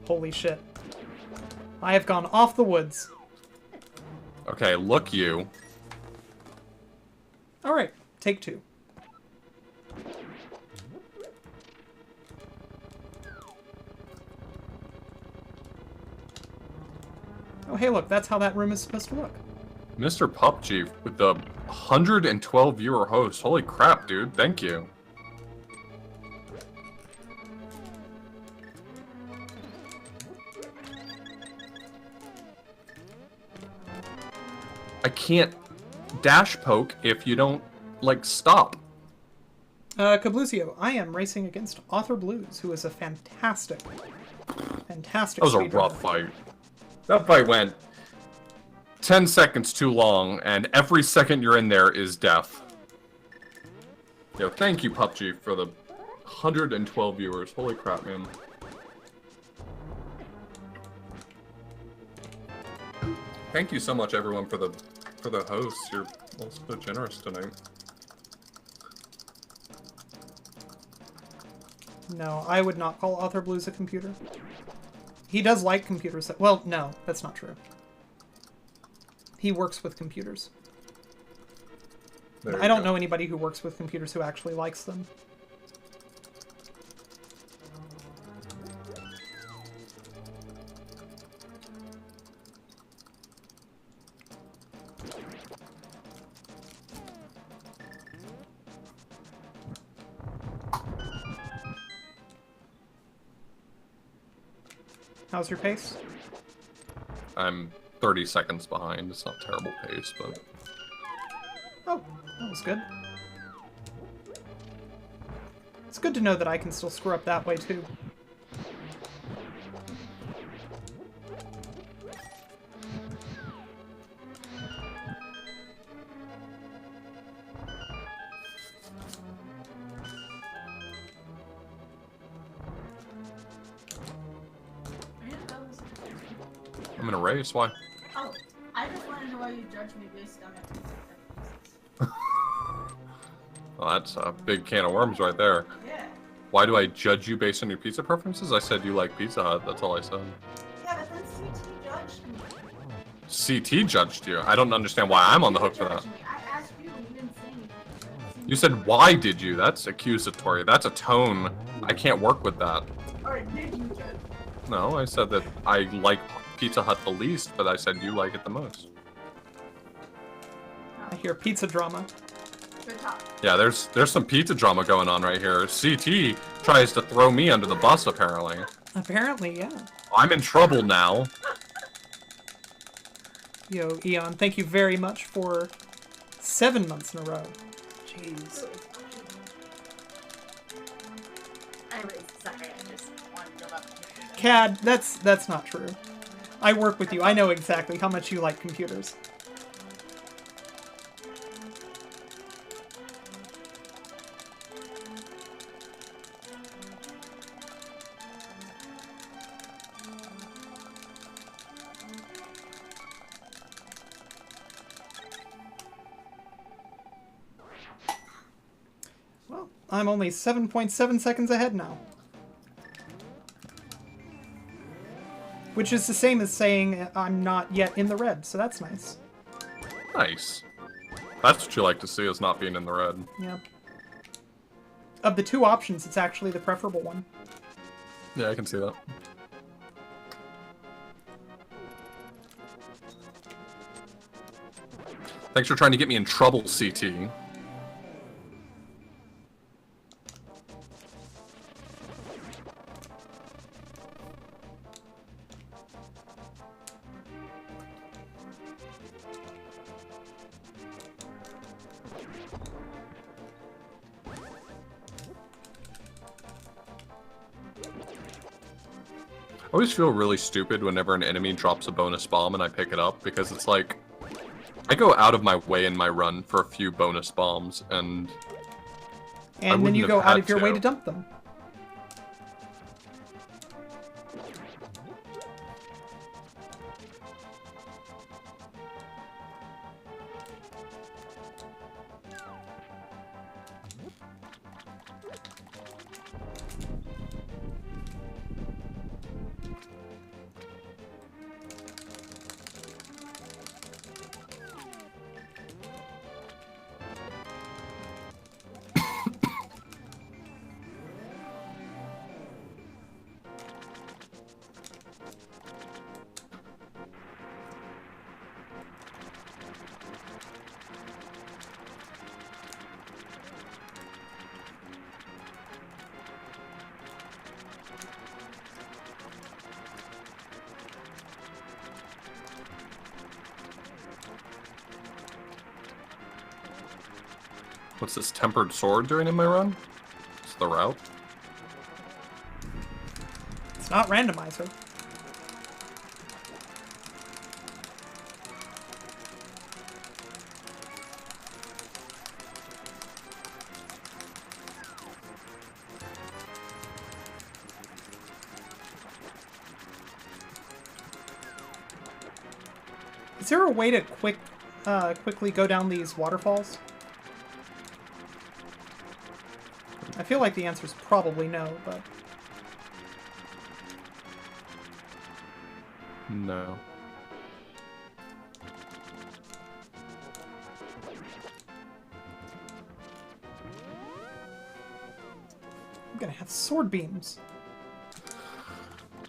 Holy shit. I have gone off the woods. Okay, look you. Alright, take two. Oh, hey, look, that's how that room is supposed to look. Mr. PUBG with the 112 viewer host. Holy crap, dude. Thank you. I can't dash poke if you don't, like, stop. Cabluzio, I am racing against authorblues, who is a fantastic That was a speedrunner. rough fight. That fight went 10 seconds too long, and every second you're in there is death. Yo, thank you, PUBG, for the 112 viewers. Holy crap, man. Thank you so much, everyone, for the hosts. You're all so generous tonight. No, I would not call authorblues a computer. He does like computers. Well, no, that's not true. He works with computers. I don't know anybody who works with computers who actually likes them. How's your pace? I'm 30 seconds behind. It's not terrible pace, but... Oh, that was good. It's good to know that I can still screw up that way, too. I'm in a race, why? Oh, I just want to know why you judge me based on my pizza. Well, that's a big can of worms right there. Yeah. Why do I judge you based on your pizza preferences? I said you like Pizza Hut, that's all I said. Yeah, but then CT judged me. CT judged you. I don't understand why I'm on the hook for that. I asked you, you didn't say anything. You said, why did you? That's accusatory. That's a tone. I can't work with that. Alright, did you judge? No, I said that I like Pizza Hut the least, but I said you like it the most. I hear pizza drama. Good talk. Yeah, there's some pizza drama going on right here. CT tries to throw me under the bus, apparently. Apparently, yeah. I'm in trouble now. Yo, Eon, thank you very much for 7 months in a row. Jeez. Anyways, sorry, I just wanted to love you. Cad, that's not true. I work with you. I know exactly how much you like computers. I'm only 7.7 seconds ahead now. Which is the same as saying I'm not yet in the red, so that's nice. Nice. That's what you like to see, is not being in the red. Yeah. Of the two options, it's actually the preferable one. Yeah, I can see that. Thanks for trying to get me in trouble, CT. I always feel really stupid whenever an enemy drops a bonus bomb and I pick it up, because it's like, I go out of my way in my run for a few bonus bombs, and then you go out of your way to dump them. What's this tempered sword doing in my run? It's the route. It's not randomizer. Is there a way to quickly go down these waterfalls? I feel like the answer is probably no, but... No. I'm gonna have sword beams.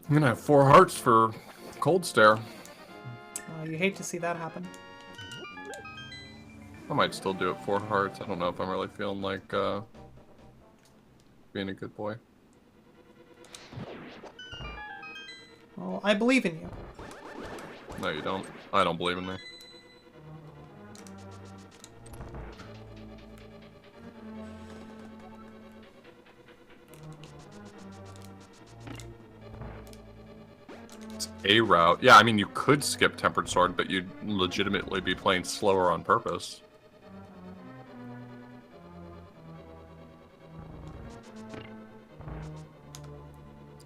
I'm gonna have 4 hearts for cold stare. You hate to see that happen. I might still do it 4 hearts. I don't know if I'm really feeling like being a good boy. Well, I believe in you. No, you don't. I don't believe in me. It's a route. Yeah, I mean, you could skip Tempered Sword, but you'd legitimately be playing slower on purpose.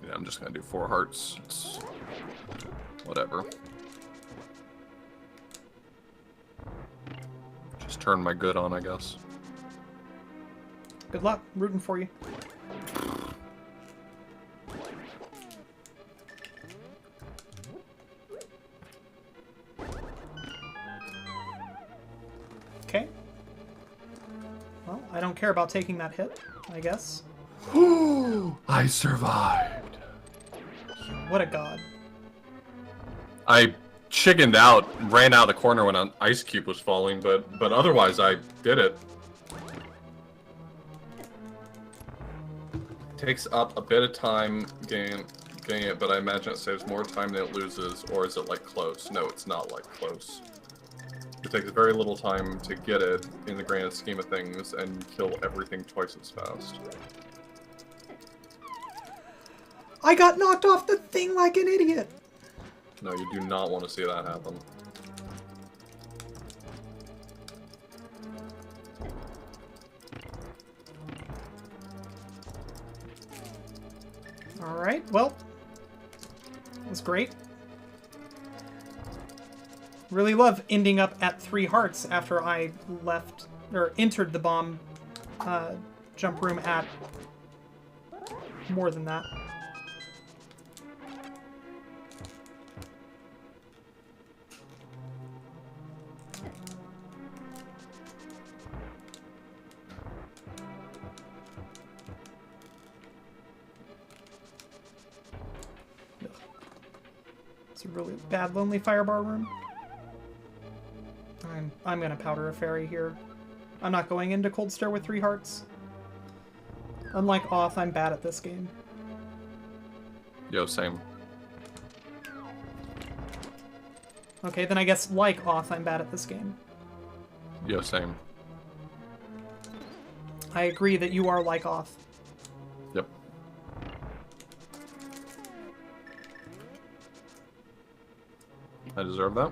Yeah, I'm just gonna do 4 hearts. It's whatever. Just turn my good on, I guess. Good luck. I'm rooting for you. Okay. Well, I don't care about taking that hit, I guess. I survived. What a god. I chickened out, ran out the corner when an ice cube was falling, but otherwise I did it. Takes up a bit of time getting it, but I imagine it saves more time than it loses, or is it like close? No, it's not like close. It takes very little time to get it in the grand scheme of things, and kill everything twice as fast. I got knocked off the thing like an idiot! No, you do not want to see that happen. Alright, well, it was great. Really love ending up at 3 hearts after I left, or entered the bomb jump room at more than that. It's a really bad Lonely Fire Bar room. I'm gonna powder a fairy here. I'm not going into Cold Stare with 3 hearts. Unlike Auth, I'm bad at this game. Yo, same. Okay, then I guess like Auth, I'm bad at this game. Yo, same. I agree that you are like Auth. Yep. I deserve that.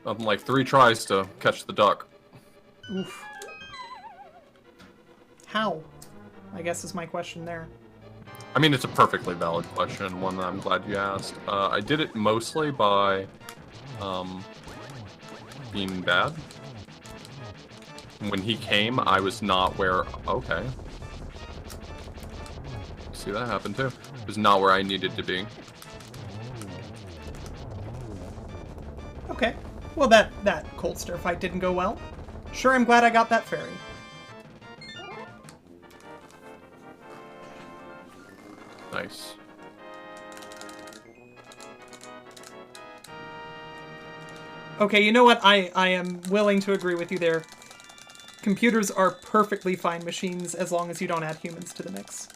I'm like 3 tries to catch the duck. Oof. How? I guess is my question there. I mean, it's a perfectly valid question, one that I'm glad you asked. I did it mostly by being bad. When he came, I was not where... Okay. See, that happened too. It was not where I needed to be. Okay. Well, that Cold Stare fight didn't go well. Sure, I'm glad I got that fairy. Nice. Okay, you know what? I am willing to agree with you there. Computers are perfectly fine machines as long as you don't add humans to the mix.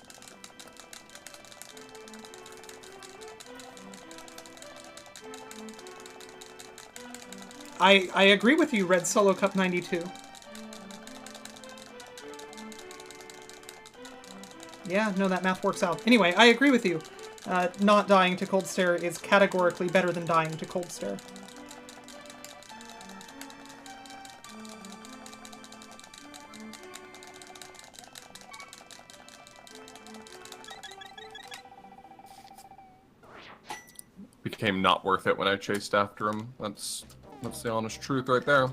I agree with you, Red Solo Cup 92. Yeah, no, that math works out. Anyway, I agree with you. Not dying to Cold Stare is categorically better than dying to Cold Stare. Became not worth it when I chased after him. That's the honest truth right there.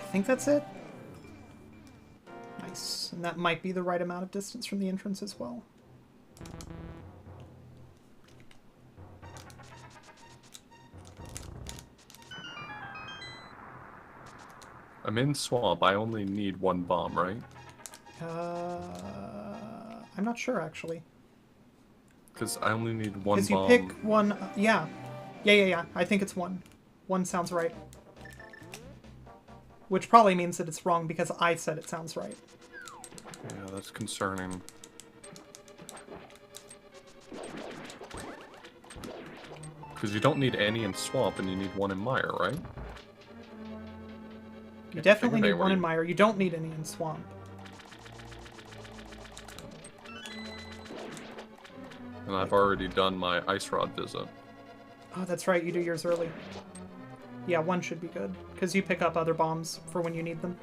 I think that's it. Nice. And that might be the right amount of distance from the entrance as well. I'm in swamp. I only need 1 bomb, right? I'm not sure, actually. Because I only need 1 bomb. Because you pick one... yeah. Yeah. I think it's 1. 1 sounds right. Which probably means that it's wrong because I said it sounds right. Yeah, that's concerning. Because you don't need any in swamp and you need 1 in mire, right? You definitely need 1 in mire. You don't need any in swamp. And I've already done my ice rod visit. Oh, that's right. You do yours early. Yeah, 1 should be good, because you pick up other bombs for when you need them.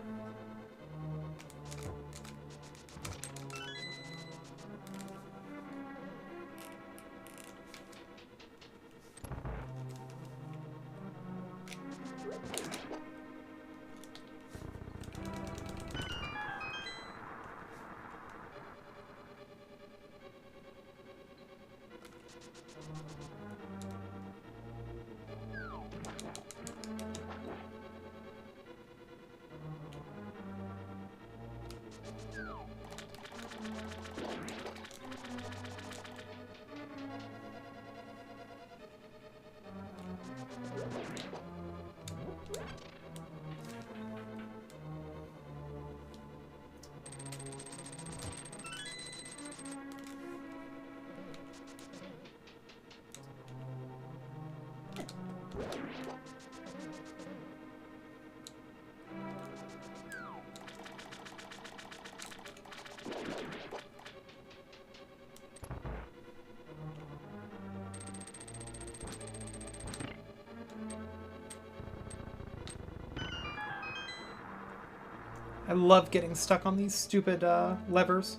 I love getting stuck on these stupid levers.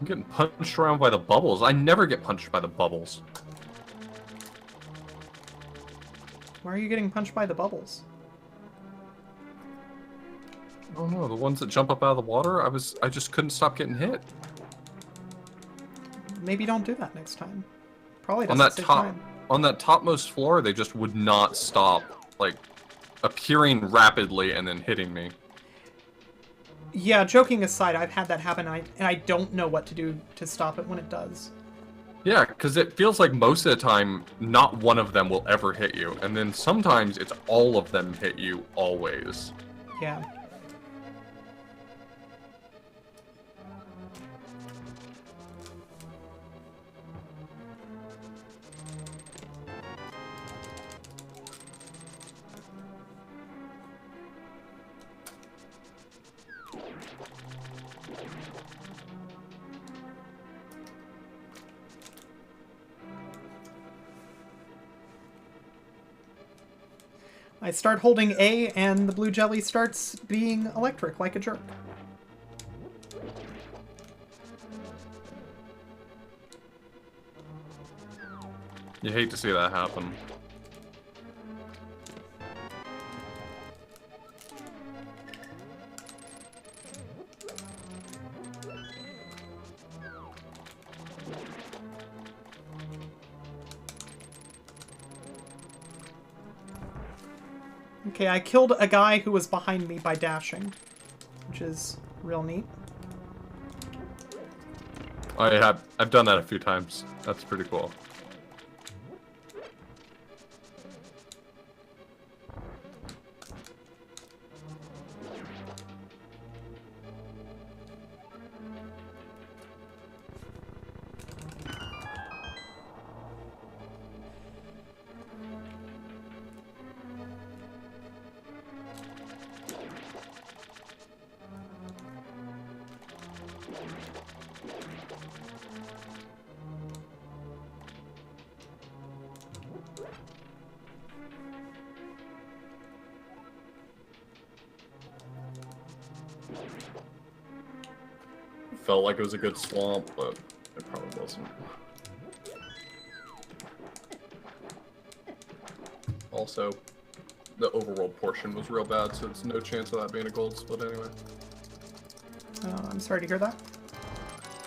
I'm getting punched around by the bubbles. I never get punched by the bubbles. Why are you getting punched by the bubbles? Oh no, the ones that jump up out of the water, I just couldn't stop getting hit. Maybe don't do that next time. Probably On doesn't that save time. on that topmost floor, they just would not stop, like, appearing rapidly and then hitting me. Yeah, joking aside, I've had that happen, and I don't know what to do to stop it when it does. Yeah, because it feels like most of the time, not one of them will ever hit you, and then sometimes it's all of them hit you always. Yeah. I start holding A, and the blue jelly starts being electric like a jerk. You hate to see that happen. Okay, I killed a guy who was behind me by dashing, which is real neat. I've done that a few times. That's pretty cool. Felt like it was a good swamp, but it probably wasn't. Also, the overworld portion was real bad, so there's no chance of that being a gold split anyway. Oh, I'm sorry to hear that.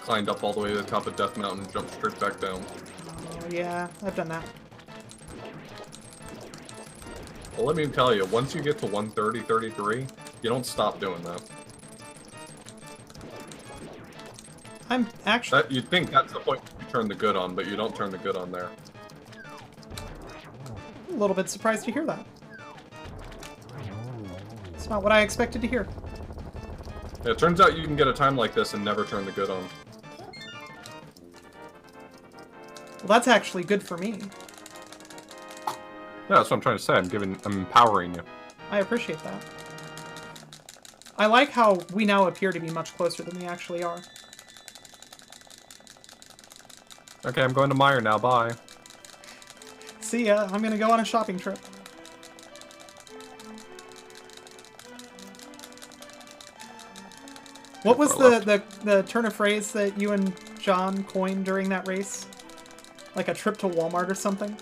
Climbed up all the way to the top of Death Mountain, jumped straight back down. Oh, yeah, I've done that. Well, let me tell you, once you get to 130, 33, you don't stop doing that. I'm actually... You'd think that's the point you turn the good on, but you don't turn the good on there. a little bit surprised to hear that. It's not what I expected to hear. Yeah, it turns out you can get a time like this and never turn the good on. Well, that's actually good for me. Yeah, that's what I'm trying to say. I'm empowering you. I appreciate that. I like how we now appear to be much closer than we actually are. Okay, I'm going to Meyer now. Bye. See ya. I'm gonna go on a shopping trip. What was the turn of phrase that you and John coined during that race? Like a trip to Walmart or something?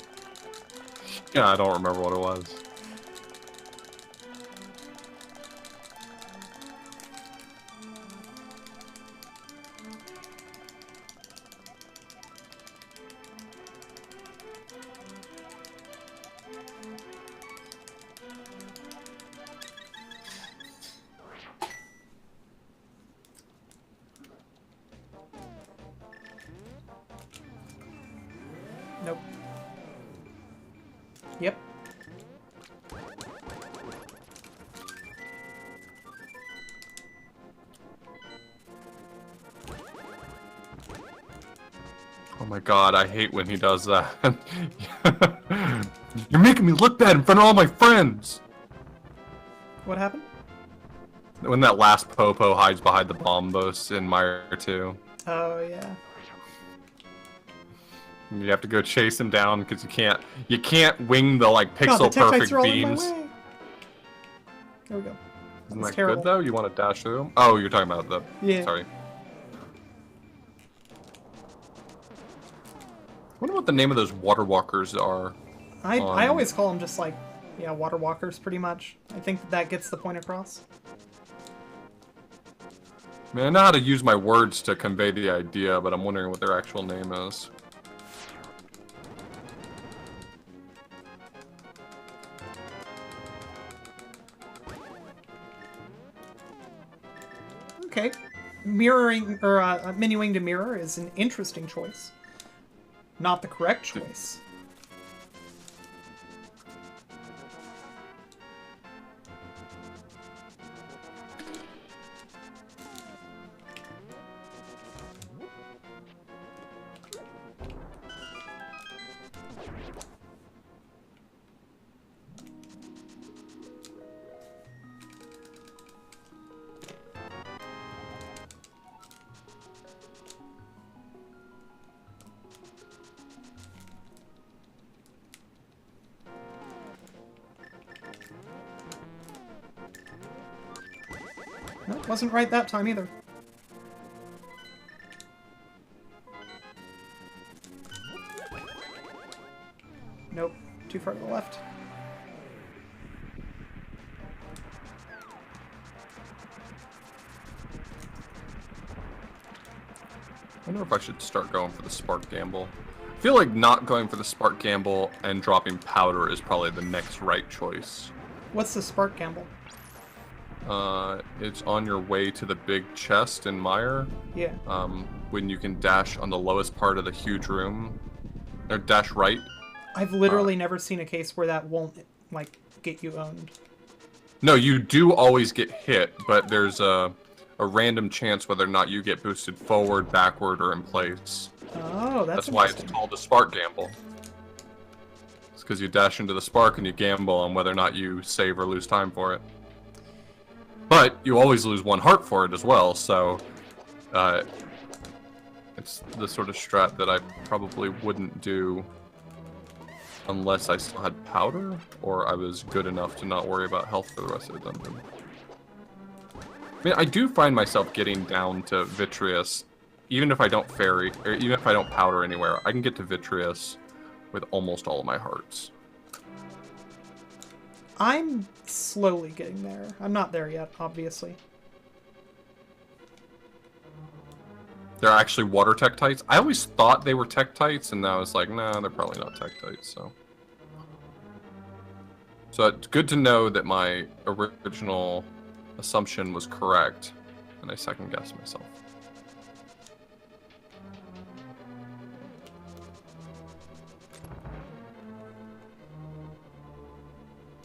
Yeah, I don't remember what it was. Nope. Yep. Oh my god, I hate when he does that. You're making me look bad in front of all my friends! What happened? When that last Popo hides behind the bomb boast in Meyer 2. Oh, yeah. You have to go chase him down because you can't wing the like God, the pixel perfect Tektites are all in my beams. way. There we go. Isn't That's that terrible. good though? You want to dash through them? Oh, you're talking about the. Yeah. Sorry. I wonder what the name of those water walkers are. I always call them just like, yeah, water walkers, pretty much. I think that gets the point across. I mean, I know how to use my words to convey the idea, but I'm wondering what their actual name is. Okay. Mirroring, or menuing to mirror is an interesting choice. Not the correct choice. No, wasn't right that time either. Nope, too far to the left. I wonder if I should start going for the spark gamble. I feel like not going for the spark gamble and dropping powder is probably the next right choice. What's the spark gamble? It's on your way to the big chest in Mire. Yeah. When you can dash on the lowest part of the huge room, or dash right. I've literally never seen a case where that won't, like, get you owned. No, you do always get hit, but there's a random chance whether or not you get boosted forward, backward, or in place. Oh, That's why it's called a spark gamble. It's because you dash into the spark and you gamble on whether or not you save or lose time for it. But you always lose 1 heart for it as well, so it's the sort of strat that I probably wouldn't do unless I still had powder, or I was good enough to not worry about health for the rest of the dungeon. I mean, I do find myself getting down to Vitreous, even if I don't ferry, or even if I don't powder anywhere, I can get to Vitreous with almost all of my hearts. I'm slowly getting there. I'm not there yet, obviously. They're actually water Tektites. I always thought they were Tektites, and now it's like, nah, they're probably not Tektites, so. So it's good to know that my original assumption was correct, and I second-guessed myself.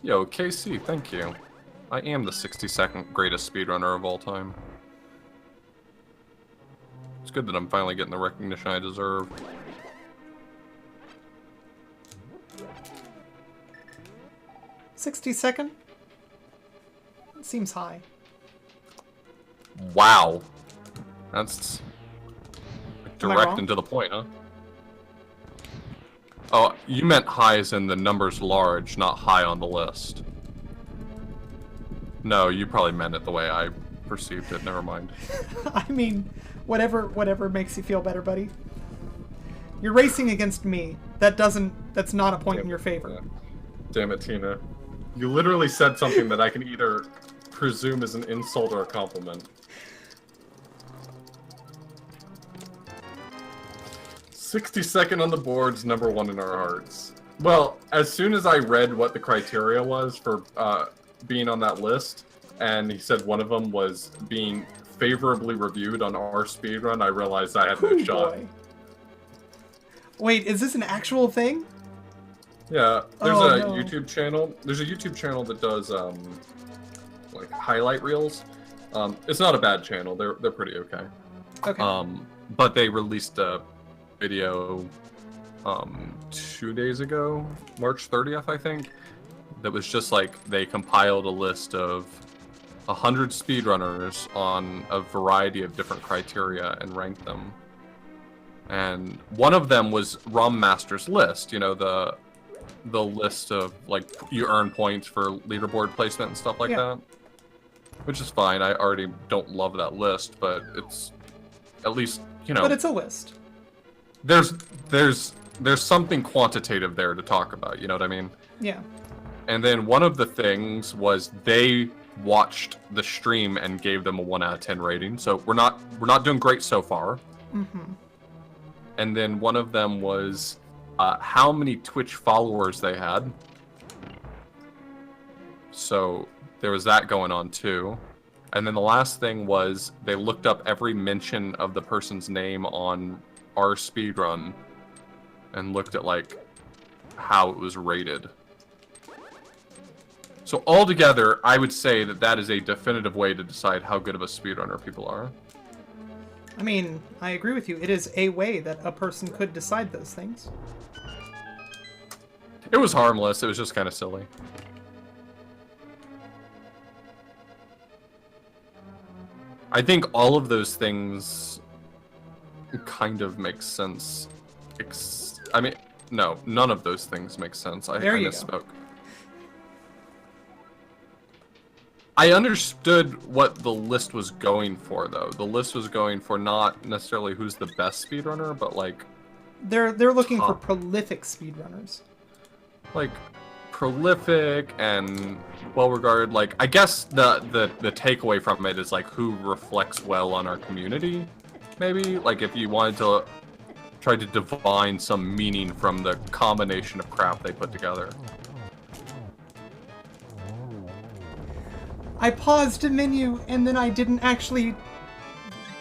Yo, KC, thank you. I am the 62nd greatest speedrunner of all time. It's good that I'm finally getting the recognition I deserve. $60? Seems high. Wow. That's Am I direct wrong? and to the point, huh? Oh, you meant high as in the number's large, not high on the list. No, you probably meant it the way I perceived it. Never mind. I mean, whatever makes you feel better, buddy. You're racing against me. That's not a point in your favor. Damn it, Tina. You literally said something that I can either presume is an insult or a compliment. 62nd on the boards, #1 in our hearts. Well, as soon as I read what the criteria was for being on that list, and he said one of them was being favorably reviewed on our speedrun, I realized I had no Oh, shot. boy. Wait, is this an actual thing? Yeah, there's Oh, a no. YouTube channel. There's a YouTube channel that does like highlight reels. It's not a bad channel. They're pretty okay. Okay. But they released a video 2 days ago, March 30th, I think. That was just like they compiled a list of 100 speedrunners on a variety of different criteria and ranked them. And one of them was ROM Master's list, you know, the list of, like, you earn points for leaderboard placement and stuff like that. Which is fine. I already don't love that list, but it's at least, you know... But it's a list. There's something quantitative there to talk about, you know what I mean? Yeah. And then one of the things was they watched the stream and gave them a 1 out of 10 rating. So we're not doing great so far. Mm-hmm. And then one of them was how many Twitch followers they had. So there was that going on too. And then the last thing was they looked up every mention of the person's name on our speedrun and looked at, like, how it was rated. So altogether, I would say that that is a definitive way to decide how good of a speedrunner people are. I mean, I agree with you. It is a way that a person could decide those things. It was harmless. It was just kind of silly. I think all of those things kind of make sense. I mean, no, none of those things make sense. I misspoke. I understood what the list was going for, though. The list was going for not necessarily who's the best speedrunner, but, like... They're looking for prolific speedrunners. Like, prolific and well-regarded. Like, I guess the takeaway from it is, like, who reflects well on our community, maybe? Like, if you wanted to try to divine some meaning from the combination of crap they put together. I paused a menu, and then I didn't actually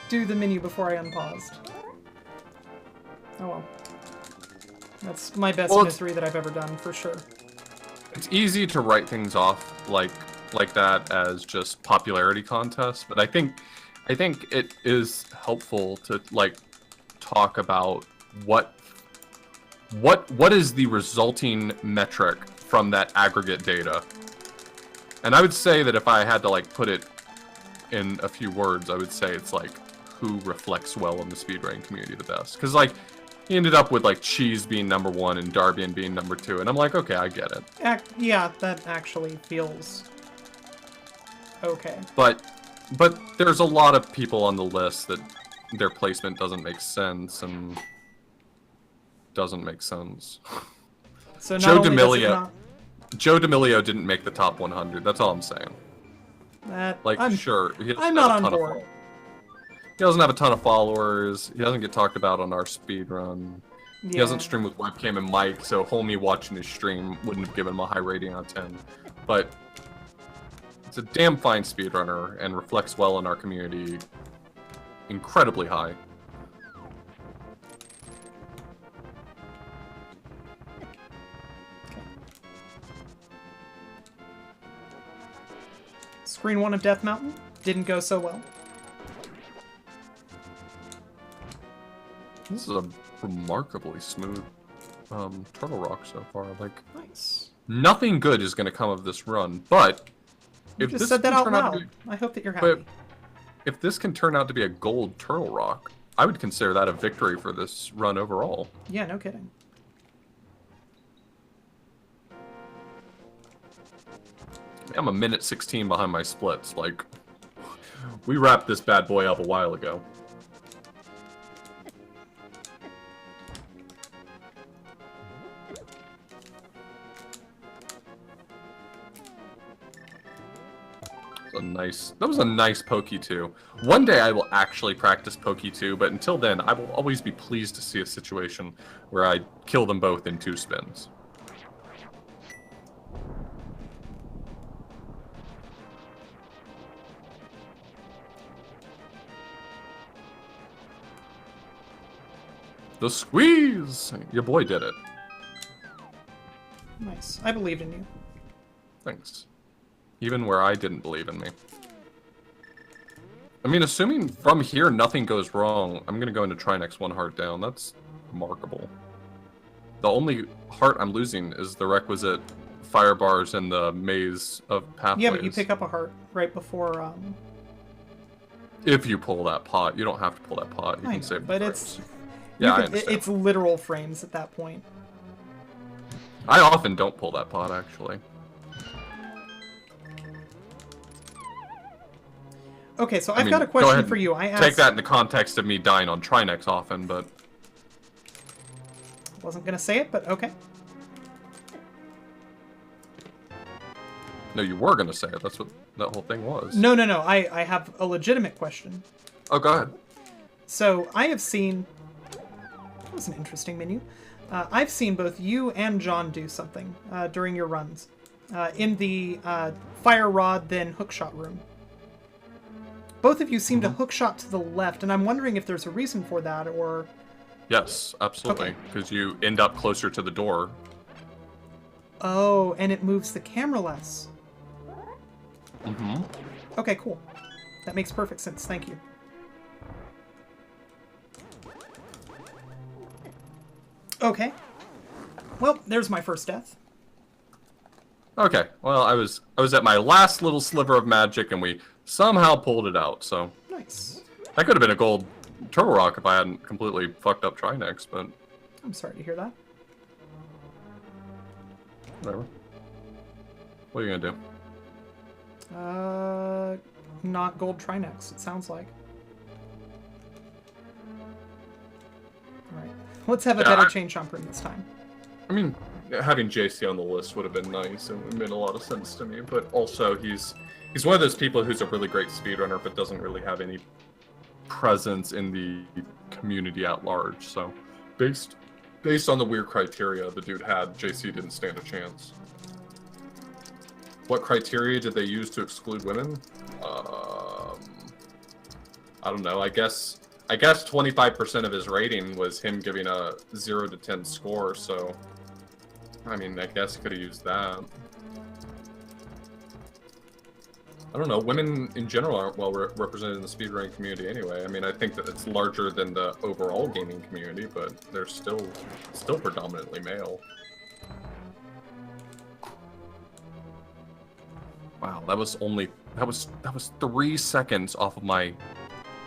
do the menu before I unpaused. Oh well. That's my best misery that I've ever done, for sure. It's easy to write things off like that as just popularity contests, but I think it is helpful to, like, talk about what is the resulting metric from that aggregate data. And I would say that if I had to, like, put it in a few words, I would say it's, like, who reflects well in the speedrunning community the best. Because, like, he ended up with, like, Cheese being #1 and Darbian being #2, and I'm like, okay, I get it. Yeah, that actually feels okay. But there's a lot of people on the list that their placement doesn't make sense, and doesn't make sense. So not only does it not... Joe D'Amelio didn't make the top 100. That's all I'm saying. Sure. He I'm not on board. He doesn't have a ton of followers. He doesn't get talked about on our speedrun. Yeah. He doesn't stream with webcam and mic, so homie watching his stream wouldn't have given him a high rating out of 10. But it's a damn fine speedrunner and reflects well in our community. Incredibly high. Screen 1 of Death Mountain didn't go so well. This is a remarkably smooth Turtle Rock so far. Like, nice. Nothing good is going to come of this run, but you just said that out loud. I hope that you're happy. If this can turn out to be a gold Turtle Rock, I would consider that a victory for this run overall. Yeah, no kidding. I'm a minute 16 behind my splits. Like, we wrapped this bad boy up a while ago. That was a nice Pokey 2. One day I will actually practice Pokey 2, but until then, I will always be pleased to see a situation where I kill them both in 2 spins. The squeeze! Your boy did it. Nice. I believed in you. Thanks. Even where I didn't believe in me. I mean, assuming from here nothing goes wrong, I'm gonna go into Trinex 1 heart down. That's remarkable. The only heart I'm losing is the requisite fire bars and the maze of pathways. Yeah, but you pick up a heart right before, If you pull that pot. You don't have to pull that pot. You can save but the Yeah, I understand. It's literal frames at that point. I often don't pull that pot, actually. Okay, so I've got a question for you. I asked... Take that in the context of me dying on Trinex often, but... Wasn't gonna say it, but okay. No, you were gonna say it. That's what that whole thing was. No. I have a legitimate question. Oh, go ahead. So, I have seen... That was an interesting menu. I've seen both you and John do something during your runs. In the fire rod, then hookshot room. Both of you seem to hookshot to the left, and I'm wondering if there's a reason for that, or... Yes, absolutely. Because you end up closer to the door. Oh, and it moves the camera less. Mm-hmm. Okay, cool. That makes perfect sense. Thank you. Okay. Well, there's my first death. Okay, well, I was at my last little sliver of magic, and we somehow pulled it out, so... Nice. That could have been a gold Turtle Rock if I hadn't completely fucked up Trinex, but... I'm sorry to hear that. Whatever. What are you gonna do? Not gold Trinex, it sounds like. Alright. Let's have a better chain jump room this time. I mean, having JC on the list would have been nice, and it made a lot of sense to me, but also he's one of those people who's a really great speedrunner, but doesn't really have any presence in the community at large, so based on the weird criteria the dude had, JC didn't stand a chance. What criteria did they use to exclude women? I don't know, I guess 25% of his rating was him giving a 0 to 10 score, so I mean, I guess could have used that. I don't know, women in general aren't well represented in the speedrunning community anyway. I mean, I think that it's larger than the overall gaming community, but they're still predominantly male. Wow, that was 3 seconds off of my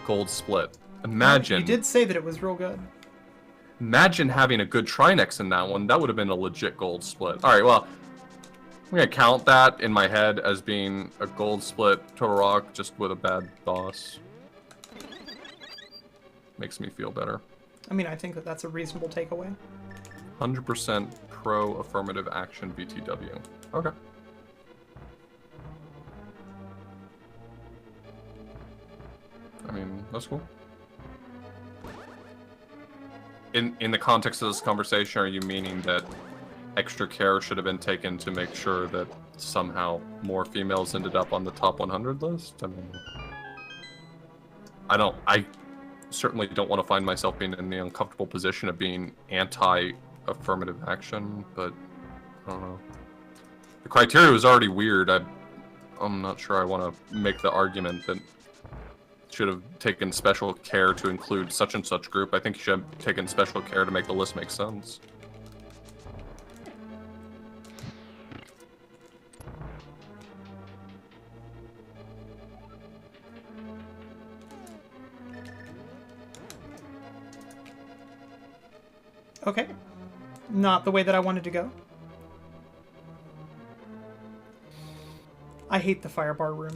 gold split. Imagine. You did say that it was real good. Imagine having a good Trinex in that one. That would have been a legit gold split. Alright, well, I'm gonna count that in my head as being a gold split Total Rock just with a bad boss. Makes me feel better. I mean, I think that that's a reasonable takeaway. 100% pro affirmative action VTW. Okay. I mean, that's cool. In the context of this conversation, are you meaning that extra care should have been taken to make sure that somehow more females ended up on the top 100 list? I mean, I certainly don't want to find myself being in the uncomfortable position of being anti-affirmative action, but I don't know. The criteria was already weird. I'm not sure I want to make the argument that should have taken special care to include such and such group. I think you should have taken special care to make the list make sense. Okay. Not the way that I wanted to go. I hate the firebar room.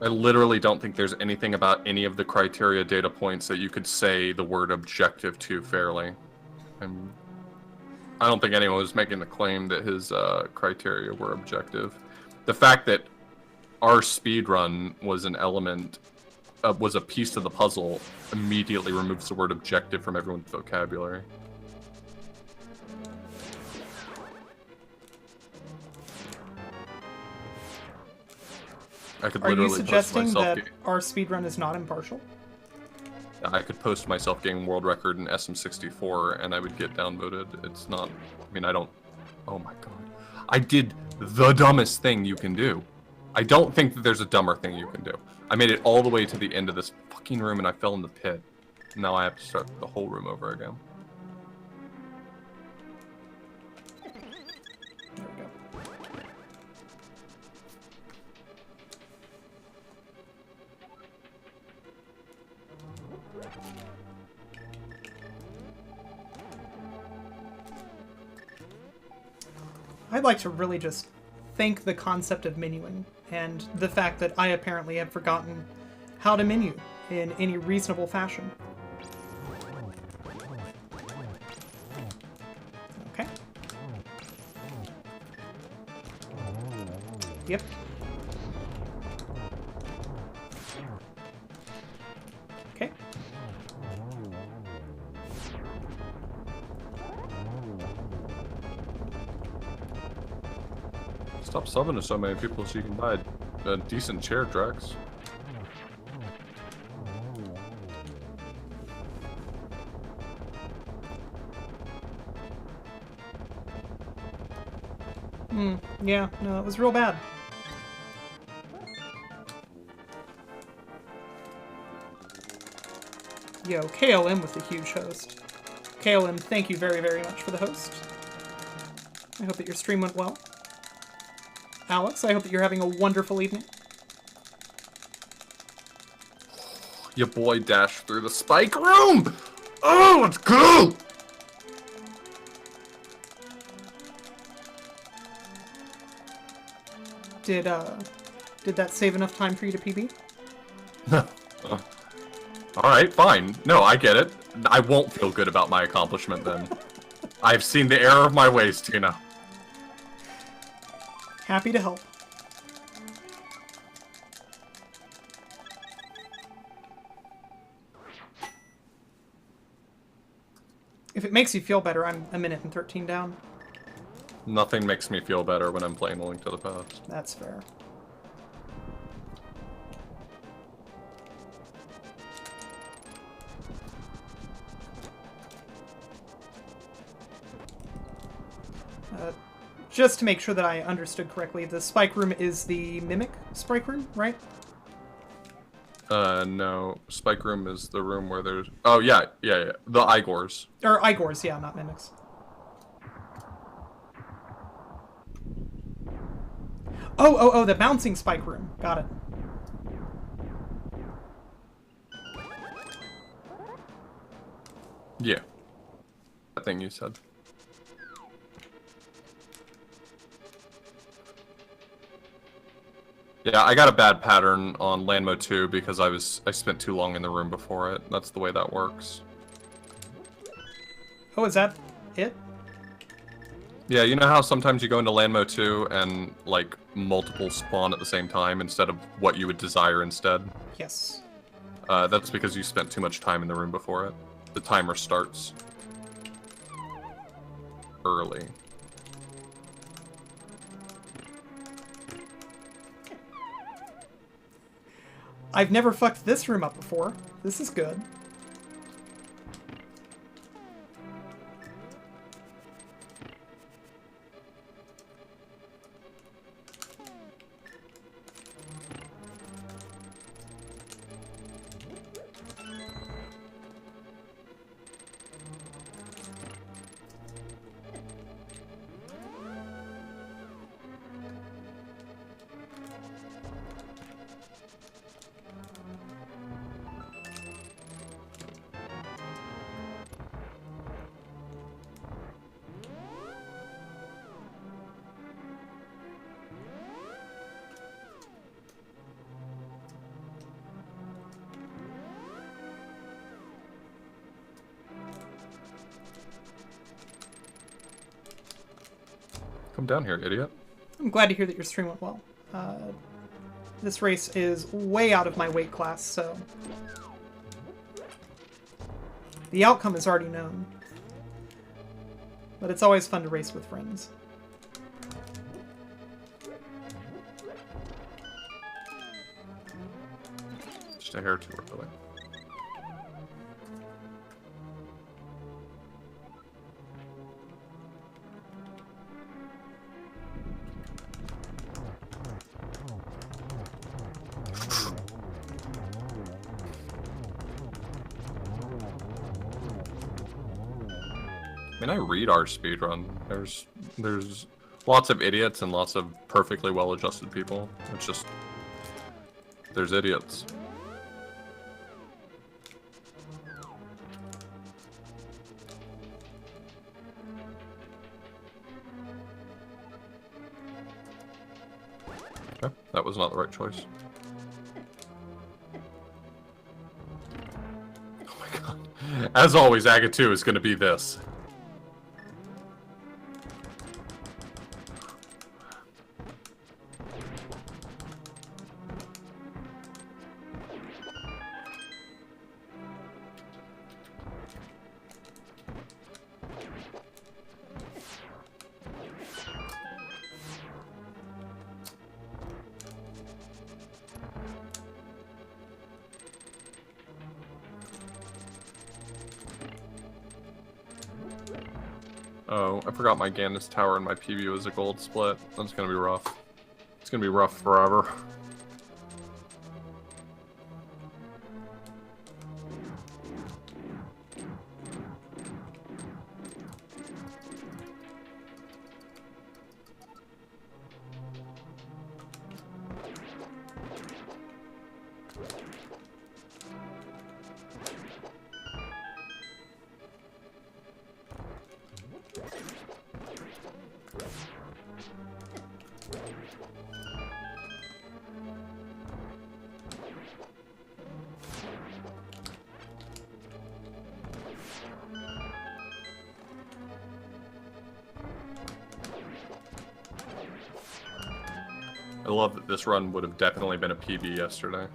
I literally don't think there's anything about any of the criteria data points that you could say the word objective to fairly. I don't think anyone was making the claim that his criteria were objective. The fact that our speedrun was an element, was a piece of the puzzle, immediately removes the word objective from everyone's vocabulary. Are you suggesting that our speedrun is not impartial? I could post myself getting world record in SM64 and I would get downvoted. It's not, I mean, I don't, oh my god. I did the dumbest thing you can do. I don't think that there's a dumber thing you can do. I made it all the way to the end of this fucking room and I fell in the pit. Now I have to start the whole room over again. There we go. I'd like to really just thank the concept of menuing and the fact that I apparently have forgotten how to menu in any reasonable fashion. Okay. Yep. Okay. Stop subbing to so many people so you can buy a decent chair, Drex. Yeah, no, it was real bad. Yo, KLM with the huge host. KLM, thank you very, very much for the host. I hope that your stream went well. Alex, I hope that you're having a wonderful evening. Your boy dashed through the spike room! Oh, let's go! Did that save enough time for you to PB? Alright, fine. No, I get it. I won't feel good about my accomplishment then. I've seen the error of my ways, Tina. Happy to help. If it makes you feel better, I'm a minute and 13 down. Nothing makes me feel better when I'm playing A Link to the Past. That's fair. Just to make sure that I understood correctly, the spike room is the mimic spike room, right? No. Spike room is the room where there's... Oh, yeah. The Igors. Or Igors, yeah, not mimics. Oh, the bouncing spike room. Got it. Yeah. That thing you said. Yeah, I got a bad pattern on Landmo 2 because I spent too long in the room before it. That's the way that works. Oh, is that it? Yeah, you know how sometimes you go into Landmo 2 and, like, multiple spawn at the same time instead of what you would desire instead? Yes. That's because you spent too much time in the room before it. The timer starts early. I've never fucked this room up before. This is good. Come down here, idiot. I'm glad to hear that your stream went well. This race is way out of my weight class, so... the outcome is already known. But it's always fun to race with friends. Just a hair too early. I mean, I read our speedrun. There's lots of idiots and lots of perfectly well-adjusted people. It's just... there's idiots. Okay, that was not the right choice. Oh my god. As always, Aga 2 is going to be this. Oh, I forgot my Gandus Tower and my PB was a gold split. That's gonna be rough. It's gonna be rough forever. I love that this run would have definitely been a PB yesterday.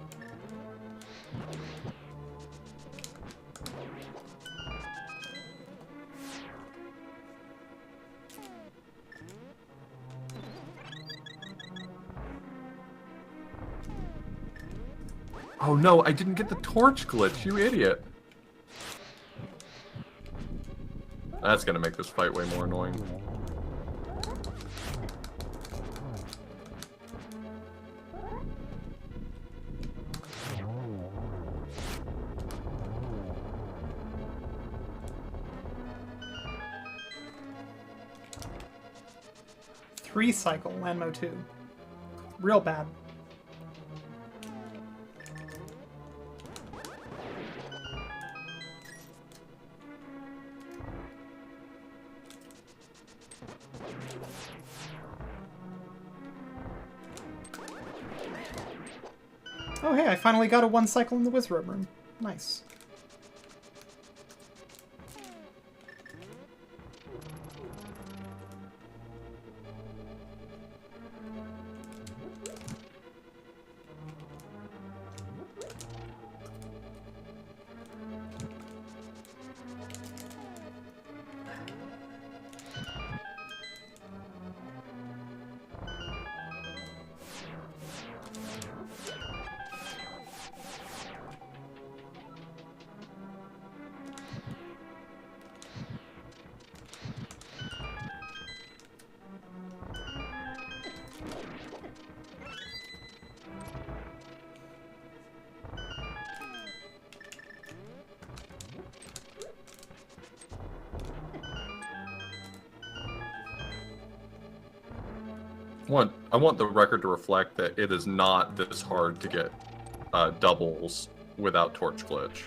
Oh no, I didn't get the torch glitch, you idiot. That's gonna make this fight way more annoying. Three cycle, Landmo 2. Real bad. Oh hey, I finally got a one cycle in the Wizard room. Nice. I want the record to reflect that it is not this hard to get doubles without torch glitch.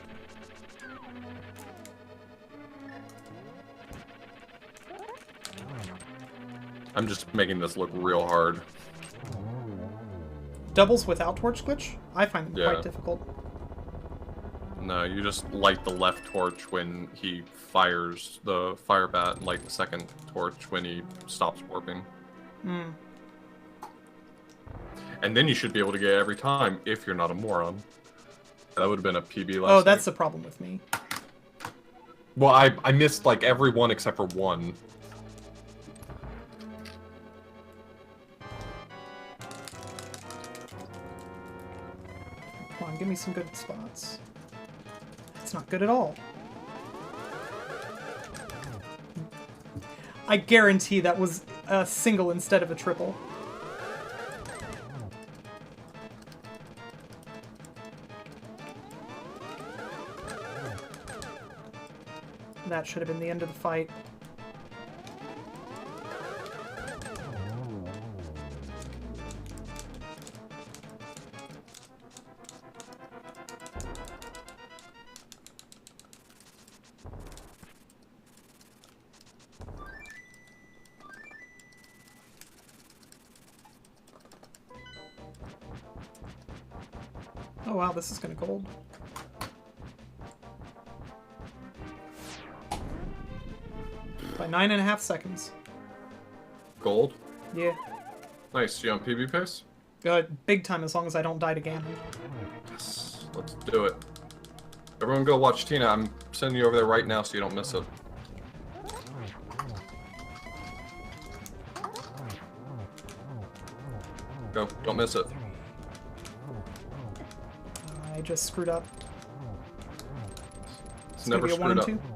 I'm just making this look real hard. Doubles without torch glitch? I find them quite difficult. No, you just light the left torch when he fires the fire bat and light the second torch when he stops warping. Hmm. And then you should be able to get it every time if you're not a moron. That would have been a PB last Oh, that's night. the problem with me. Well, I missed like every one except for one. Come on, give me some good spots. That's not good at all. I guarantee that was a single instead of a triple. That should have been the end of the fight. Oh wow, this is gonna gold. By 9.5 seconds. Gold? Yeah. Nice. You on PB pace? Good. Big time as long as I don't die to Ganon. Yes. Let's do it. Everyone go watch Tina. I'm sending you over there right now so you don't miss it. Go. Don't miss it. I just screwed up. It's never maybe a 1 screwed and up. 2.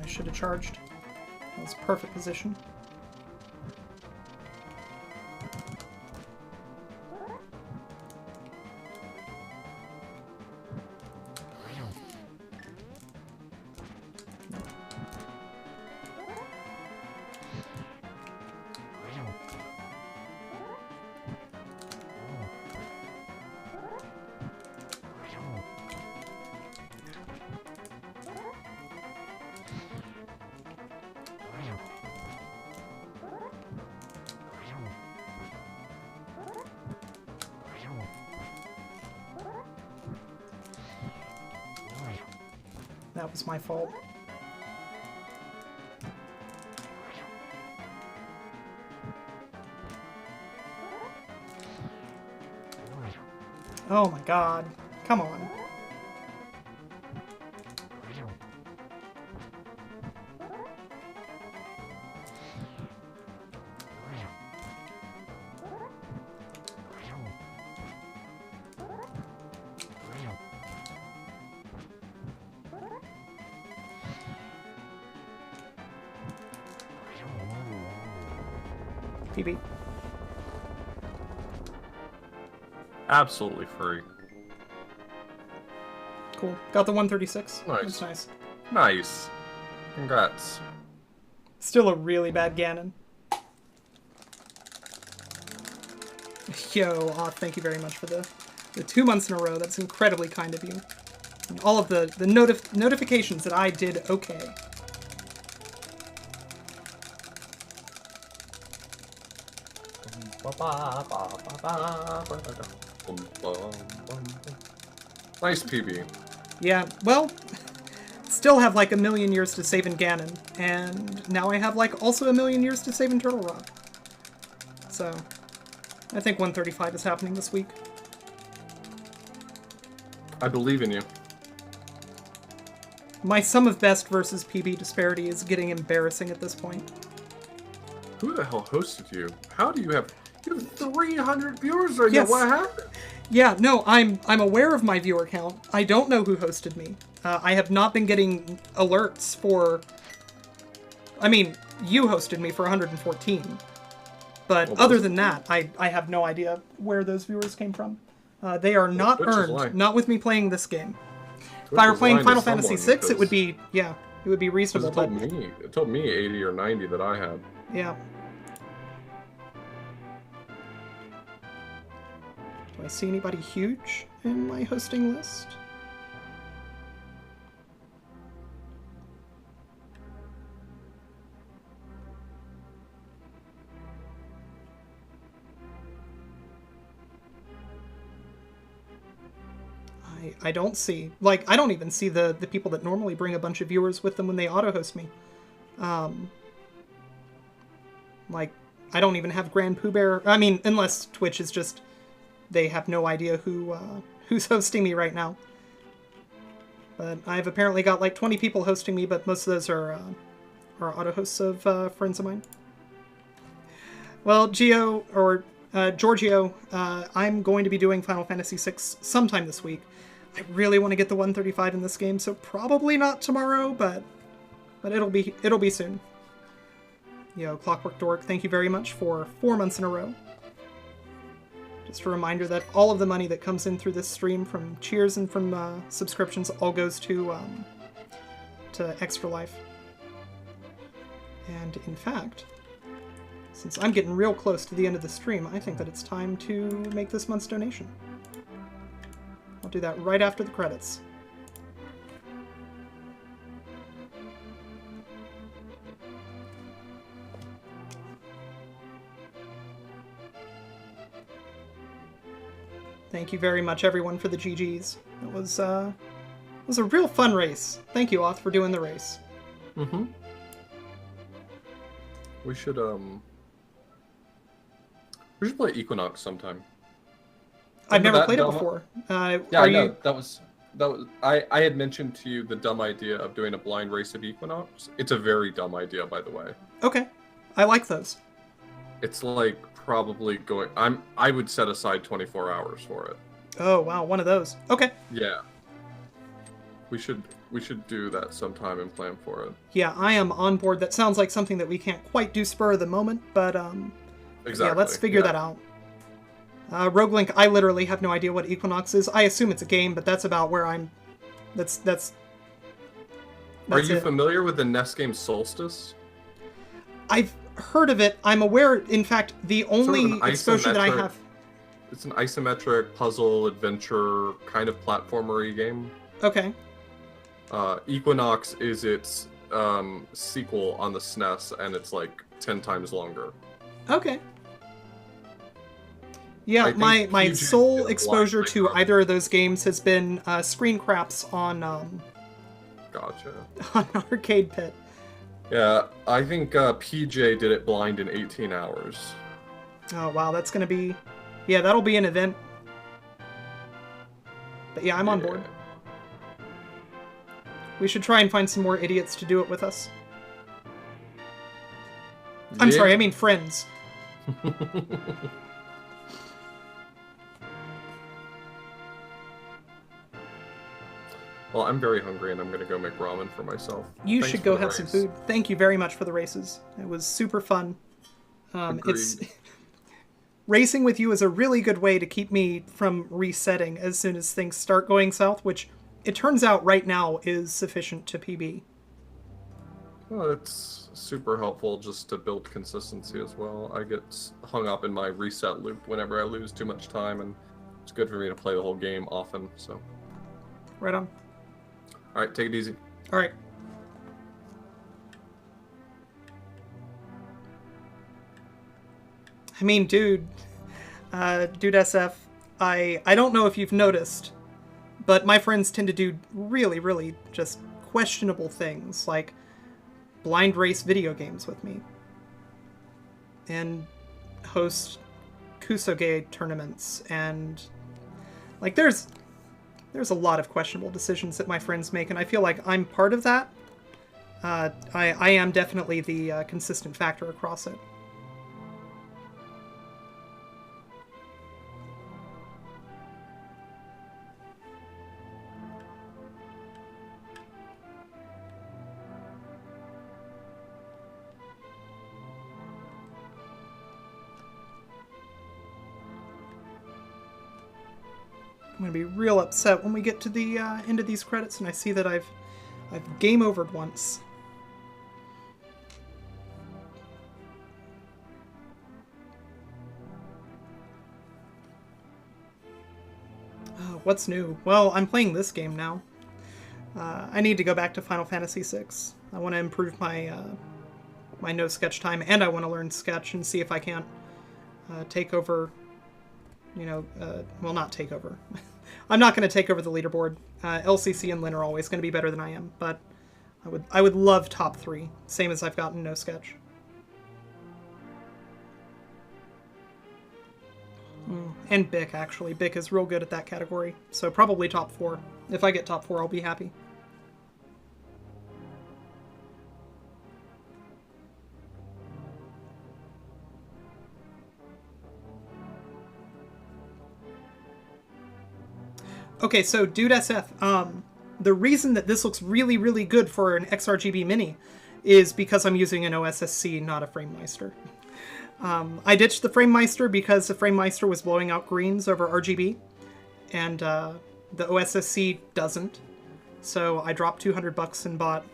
I should have charged. That was perfect position. That was my fault. Oh my god. Come on. PB. Absolutely free. Cool. Got the 136. Nice. That's nice. Nice. Congrats. Still a really bad Ganon. Yo, aw, thank you very much for the 2 months in a row. That's incredibly kind of you. And all of the notifications that I did okay. Nice PB. Yeah, well, still have like 1,000,000 years to save in Ganon, and now I have like also 1,000,000 years to save in Turtle Rock. So, I think 135 is happening this week. I believe in you. My sum of best versus PB disparity is getting embarrassing at this point. Who the hell hosted you? How do you have 300 viewers right Yes. now? What happened? Yeah, no, I'm aware of my viewer count. I don't know who hosted me. I have not been getting alerts for... I mean, you hosted me for 114. But Well, other than that, I have no idea where those viewers came from. They are not Twitch is earned, lying. not with me playing this game. If Twitch I were is playing lying to Final Fantasy someone VI, it would because- be, yeah, it would be reasonable, It but told me 80 or 90 that I had. yeah. Do I see anybody huge in my hosting list? I don't see, like, I don't even see the people that normally bring a bunch of viewers with them when they auto-host me. Like, I don't even have Grand Pooh Bear, I mean, unless Twitch is just, they have no idea who's hosting me right now. But I've apparently got like 20 people hosting me, but most of those are auto-hosts of friends of mine. Well, Geo, or Giorgio, I'm going to be doing Final Fantasy VI sometime this week. I really want to get the 135 in this game, so probably not tomorrow, but it'll be soon. Yo, Clockwork Dork, thank you very much for 4 months in a row. Just a reminder that all of the money that comes in through this stream from cheers and from subscriptions all goes to Extra Life. And in fact, since I'm getting real close to the end of the stream, I think that it's time to make this month's donation. I'll do that right after the credits. Thank you very much, everyone, for the GGs. It was a real fun race. Thank you, Auth, for doing the race. Mm-hmm. We should play Equinox sometime. I've never played it before. Yeah, I know. That was I had mentioned to you the dumb idea of doing a blind race of Equinox. It's a very dumb idea, by the way. Okay. I like those. It's like probably going I would set aside 24 hours for it. Oh, wow, one of those. Okay. Yeah. We should do that sometime and plan for it. Yeah, I am on board. That sounds like something that we can't quite do spur of the moment, but exactly. Yeah, let's figure that out. Roguelink, I literally have no idea what Equinox is. I assume it's a game, but that's about where I'm... That's Are you familiar with the NES game Solstice? I've heard of it. I'm aware, in fact, the only exposure that I have... It's an isometric puzzle adventure kind of platformery game. Okay. Equinox is its sequel on the SNES, and it's like 10 times longer. Okay. Yeah, my sole exposure to either of those games has been screen craps on Gotcha. on Arcade Pit. Yeah, I think PJ did it blind in 18 hours. Oh wow, that's gonna be... Yeah, that'll be an event. But yeah, I'm on board. We should try and find some more idiots to do it with us. I'm sorry, I mean friends. Well, I'm very hungry and I'm gonna go make ramen for myself. You should go have some food. Thank you very much for the races. It was super fun. It's racing with you is a really good way to keep me from resetting as soon as things start going south, which it turns out right now is sufficient to PB. Well, it's super helpful just to build consistency as well. I get hung up in my reset loop whenever I lose too much time, and it's good for me to play the whole game often, so. Right on. Alright, take it easy. Alright. I mean, dude SF, I don't know if you've noticed, but my friends tend to do really, really just questionable things, like blind race video games with me, and host Kusoge tournaments, and like there's a lot of questionable decisions that my friends make, and I feel like I'm part of that. I am definitely the consistent factor across it. I'm gonna be real upset when we get to the end of these credits and I see that I've game overed once. What's new? Well, I'm playing this game now. I need to go back to Final Fantasy VI. I want to improve my my no sketch time, and I want to learn sketch and see if I can't take over. You know, well, not take over. I'm not going to take over the leaderboard. LCC and Lynn are always going to be better than I am, but I would love top 3, same as I've gotten no sketch. And Bic, actually. Bic is real good at that category, so probably top 4. If I get top 4, I'll be happy. Okay, so Dude SF, the reason that this looks really, really good for an XRGB Mini is because I'm using an OSSC, not a FrameMeister. I ditched the FrameMeister because the FrameMeister was blowing out greens over RGB, and the OSSC doesn't. So I dropped $200 and bought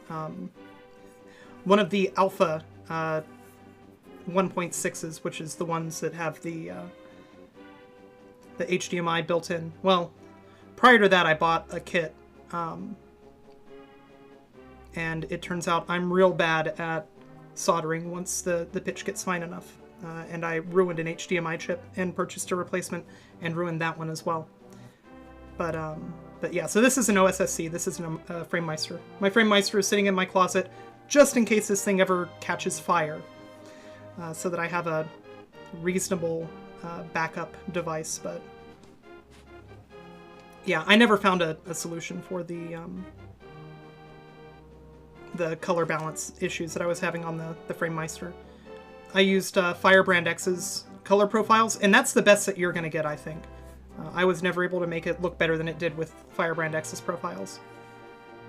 one of the Alpha 1.6s, which is the ones that have the HDMI built in. Well, prior to that, I bought a kit, and it turns out I'm real bad at soldering once the pitch gets fine enough. And I ruined an HDMI chip and purchased a replacement and ruined that one as well. But yeah, so this is an OSSC. This isn't a FrameMeister. My FrameMeister is sitting in my closet just in case this thing ever catches fire, so that I have a reasonable backup device. But yeah, I never found a solution for the color balance issues that I was having on the FrameMeister. I used Firebrand X's color profiles, and that's the best that you're going to get, I think. I was never able to make it look better than it did with Firebrand X's profiles.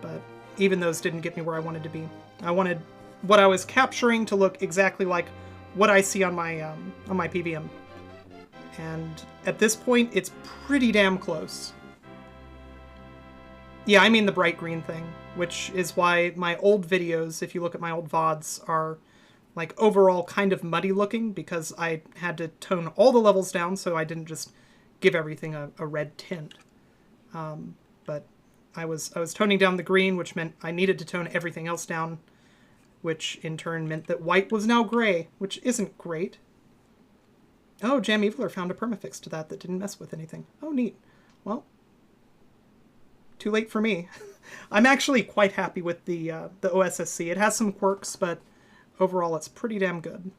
But even those didn't get me where I wanted to be. I wanted what I was capturing to look exactly like what I see on my PVM. And at this point, it's pretty damn close. Yeah, I mean the bright green thing, which is why my old videos, if you look at my old VODs, are like overall kind of muddy looking, because I had to tone all the levels down so I didn't just give everything a red tint. But I was toning down the green, which meant I needed to tone everything else down, which in turn meant that white was now gray, which isn't great. Oh, Jam Eviler found a permafix to that didn't mess with anything. Oh, neat. Well, too late for me. I'm actually quite happy with the OSSC. It has some quirks, but overall it's pretty damn good.